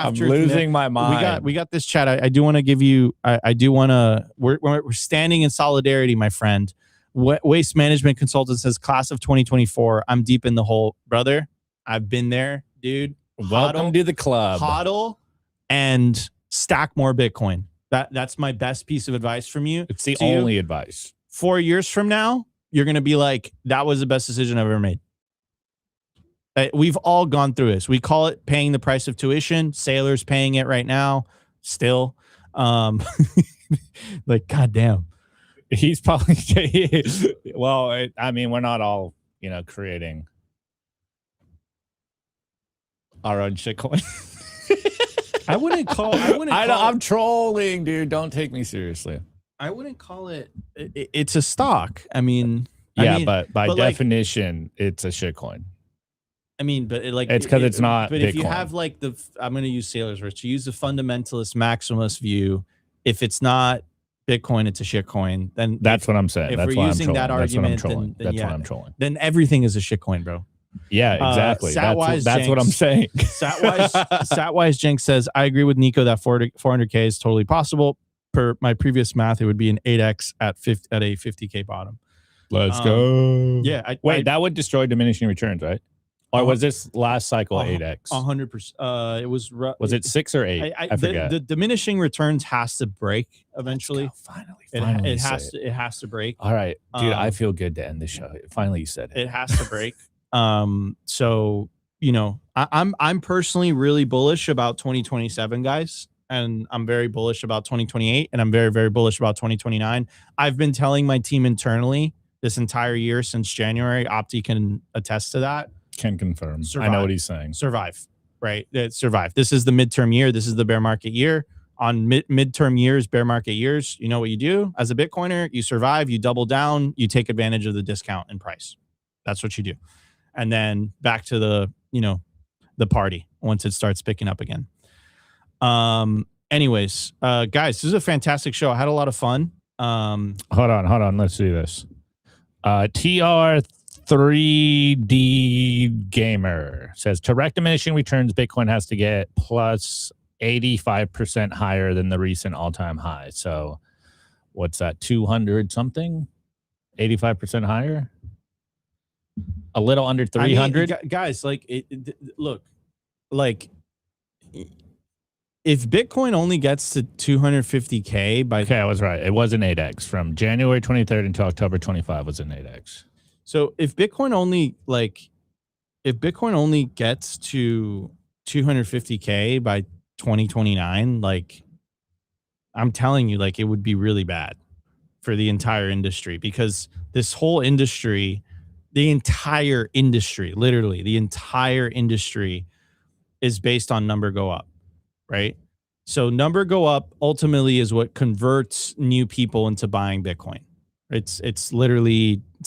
I'm truth. Losing my mind. We got this chat. I do want to give you. I do want to. We're standing in solidarity, my friend. Waste Management Consultant says, class of 2024. I'm deep in the hole, brother. I've been there, dude. Welcome to the club. Hodl and stack more Bitcoin. That's my best piece of advice from you. It's the only advice. 4 years from now, you're going to be like, that was the best decision I've ever made. We've all gone through this. We call it paying the price of tuition. Sailor's paying it right now. Still. Like, goddamn. He's probably, well, I mean, we're not all, creating our own shitcoin. I'm trolling, dude. Don't take me seriously. I wouldn't call it. It's a stock. I mean, but by definition, it's a shitcoin. I mean, but it's because it's not. But Bitcoin. If you have I'm going to use Sailor's words. To use the fundamentalist maximalist view, if it's not Bitcoin, it's a shitcoin. Then that's what I'm saying. If that's we're why using I'm that argument, that's why I'm trolling. Then everything is a shitcoin, bro. Yeah, exactly. That's what I'm saying. Satwise Jenks says, I agree with Nico that 400K is totally possible. Per my previous math, it would be an 8x at a 50K bottom. Let's go. Yeah. That would destroy diminishing returns, right? Or was this last cycle 8x? 100%. It was. Was it 6 or 8? I forget. The diminishing returns has to break eventually. Finally, it has to break. All right, dude. I feel good to end the show. Finally, you said it. It has to break. So I'm personally really bullish about 2027, guys. And I'm very bullish about 2028, and I'm very, very bullish about 2029. I've been telling my team internally this entire year since January. Opti can attest to that. Can confirm. Survive. I know what he's saying. Survive, right? Survive. This is the midterm year. This is the bear market year. On midterm years, bear market years, you know what you do as a Bitcoiner? You survive, you double down, you take advantage of the discount in price. That's what you do. And then back to the party once it starts picking up again. Anyways, guys, this is a fantastic show. I had a lot of fun. Hold on. Let's do this. TR3D Gamer says, to wreck diminishing returns, Bitcoin has to get plus 85% higher than the recent all-time high. So what's that? 200 something? 85% higher? A little under 300? I mean, guys, look, if Bitcoin only gets to 250K by... Okay, I was right. It was an 8X. From January 23rd until October 25 was an 8X. So if Bitcoin only gets to 250K by 2029, I'm telling you, it would be really bad for the entire industry, because this whole industry, literally the entire industry is based on number go up. Right. So number go up ultimately is what converts new people into buying Bitcoin. It's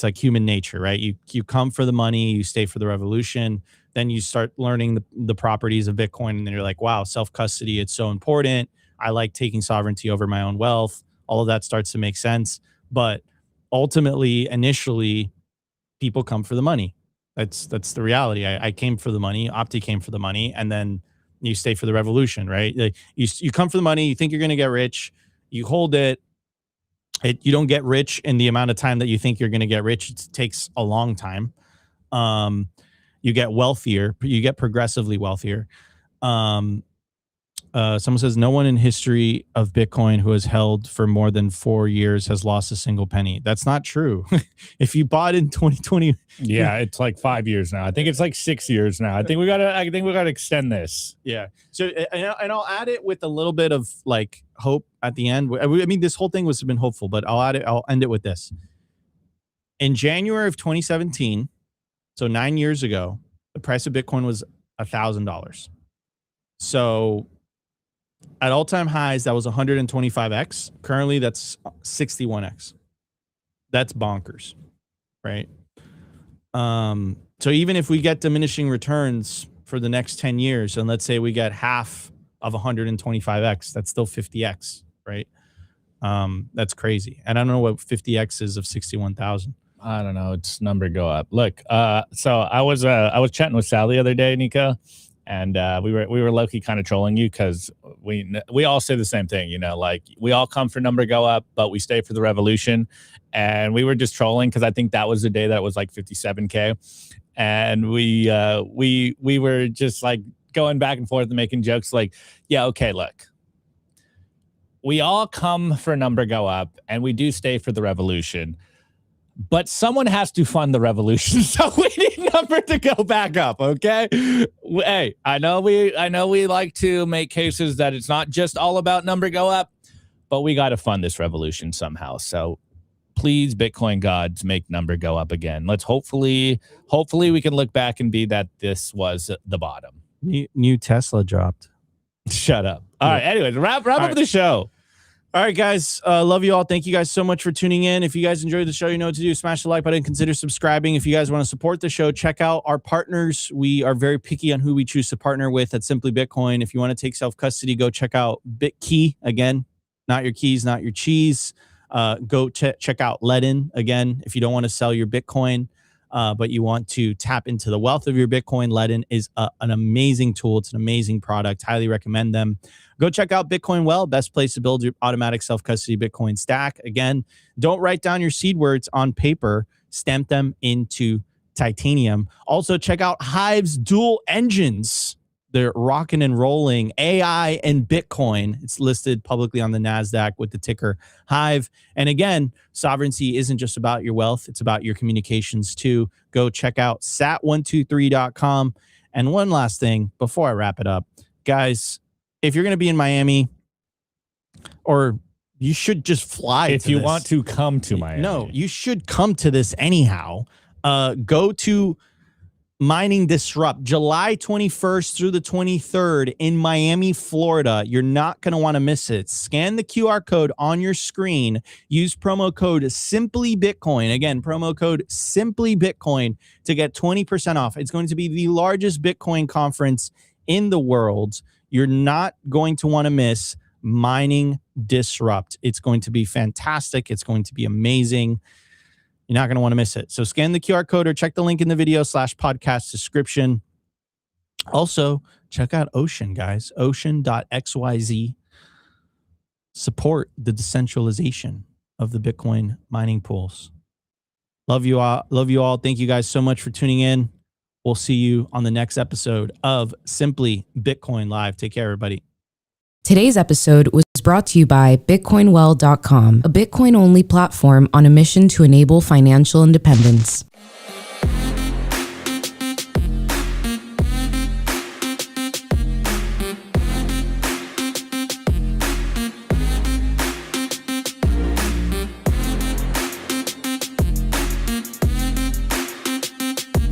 like human nature, right? You come for the money, you stay for the revolution, then you start learning the properties of Bitcoin, and then you're like, wow, self-custody, it's so important. I like taking sovereignty over my own wealth. All of that starts to make sense. But ultimately, initially, people come for the money. That's the reality. I came for the money. Opti came for the money, and then you stay for the revolution, right? You come for the money. You think you're going to get rich. You hold it. You don't get rich in the amount of time that you think you're going to get rich. It takes a long time. You get wealthier. You get progressively wealthier. Someone says no one in history of Bitcoin who has held for more than 4 years has lost a single penny. That's not true. If you bought in 2020, yeah, it's like 5 years now. I think it's like 6 years now. I think we gotta extend this. Yeah. So and I'll add it with a little bit of like hope at the end. I mean, this whole thing was been hopeful, but I'll end it with this. In January of 2017, so 9 years ago, the price of Bitcoin was $1,000. So at all-time highs, that was 125x. Currently, that's 61x. That's bonkers, right? So even if we get diminishing returns for the next 10 years, and let's say we get half of 125x, that's still 50x, right? That's crazy. And I don't know what 50x is of 61,000. I don't know. It's number go up. Look, so I was chatting with Sal the other day, Nico, and we were low-key kind of trolling you because we all say the same thing, you know, like we all come for number go up, but we stay for the revolution. And we were just trolling because I think that was the day that it was like 57K, and we were just like going back and forth and making jokes like, yeah, okay, look, we all come for number go up, and we do stay for the revolution. But someone has to fund the revolution, so we need number to go back up. Okay, hey, I know we like to make cases that it's not just all about number go up, but we got to fund this revolution somehow. So please, Bitcoin gods, make number go up again. Let's hopefully we can look back and be that this was the bottom. New Tesla dropped. Shut up. All right. Anyways, wrap up the show. All right, guys. Love you all. Thank you guys so much for tuning in. If you guys enjoyed the show, you know what to do. Smash the like button. Consider subscribing. If you guys want to support the show, check out our partners. We are very picky on who we choose to partner with at Simply Bitcoin. If you want to take self-custody, go check out BitKey. Again, not your keys, not your cheese. Go check out Ledin. Again, if you don't want to sell your Bitcoin, but you want to tap into the wealth of your Bitcoin, Ledin is an amazing tool. It's an amazing product. Highly recommend them. Go check out Bitcoin Well, best place to build your automatic self-custody Bitcoin stack. Again, don't write down your seed words on paper. Stamp them into titanium. Also, check out Hive's dual engines. They're rocking and rolling AI and Bitcoin. It's listed publicly on the NASDAQ with the ticker HIVE. And again, sovereignty isn't just about your wealth. It's about your communications too. Go check out sat123.com. And one last thing before I wrap it up, guys, if you're going to be in Miami, or you should just fly. If you want to come to Miami. No, you should come to this anyhow. Go to Mining Disrupt, July 21st through the 23rd in Miami, Florida. You're not going to want to miss it. Scan the QR code on your screen. Use promo code SimplyBitcoin. Again, promo code SimplyBitcoin to get 20% off. It's going to be the largest Bitcoin conference in the world. You're not going to want to miss Mining Disrupt. It's going to be fantastic. It's going to be amazing. You're not going to want to miss it. So scan the QR code or check the link in the video /podcast description. Also, check out Ocean, guys. Ocean.xyz. Support the decentralization of the Bitcoin mining pools. Love you all. Love you all. Thank you guys so much for tuning in. We'll see you on the next episode of Simply Bitcoin Live. Take care, everybody. Today's episode was brought to you by BitcoinWell.com, a Bitcoin-only platform on a mission to enable financial independence.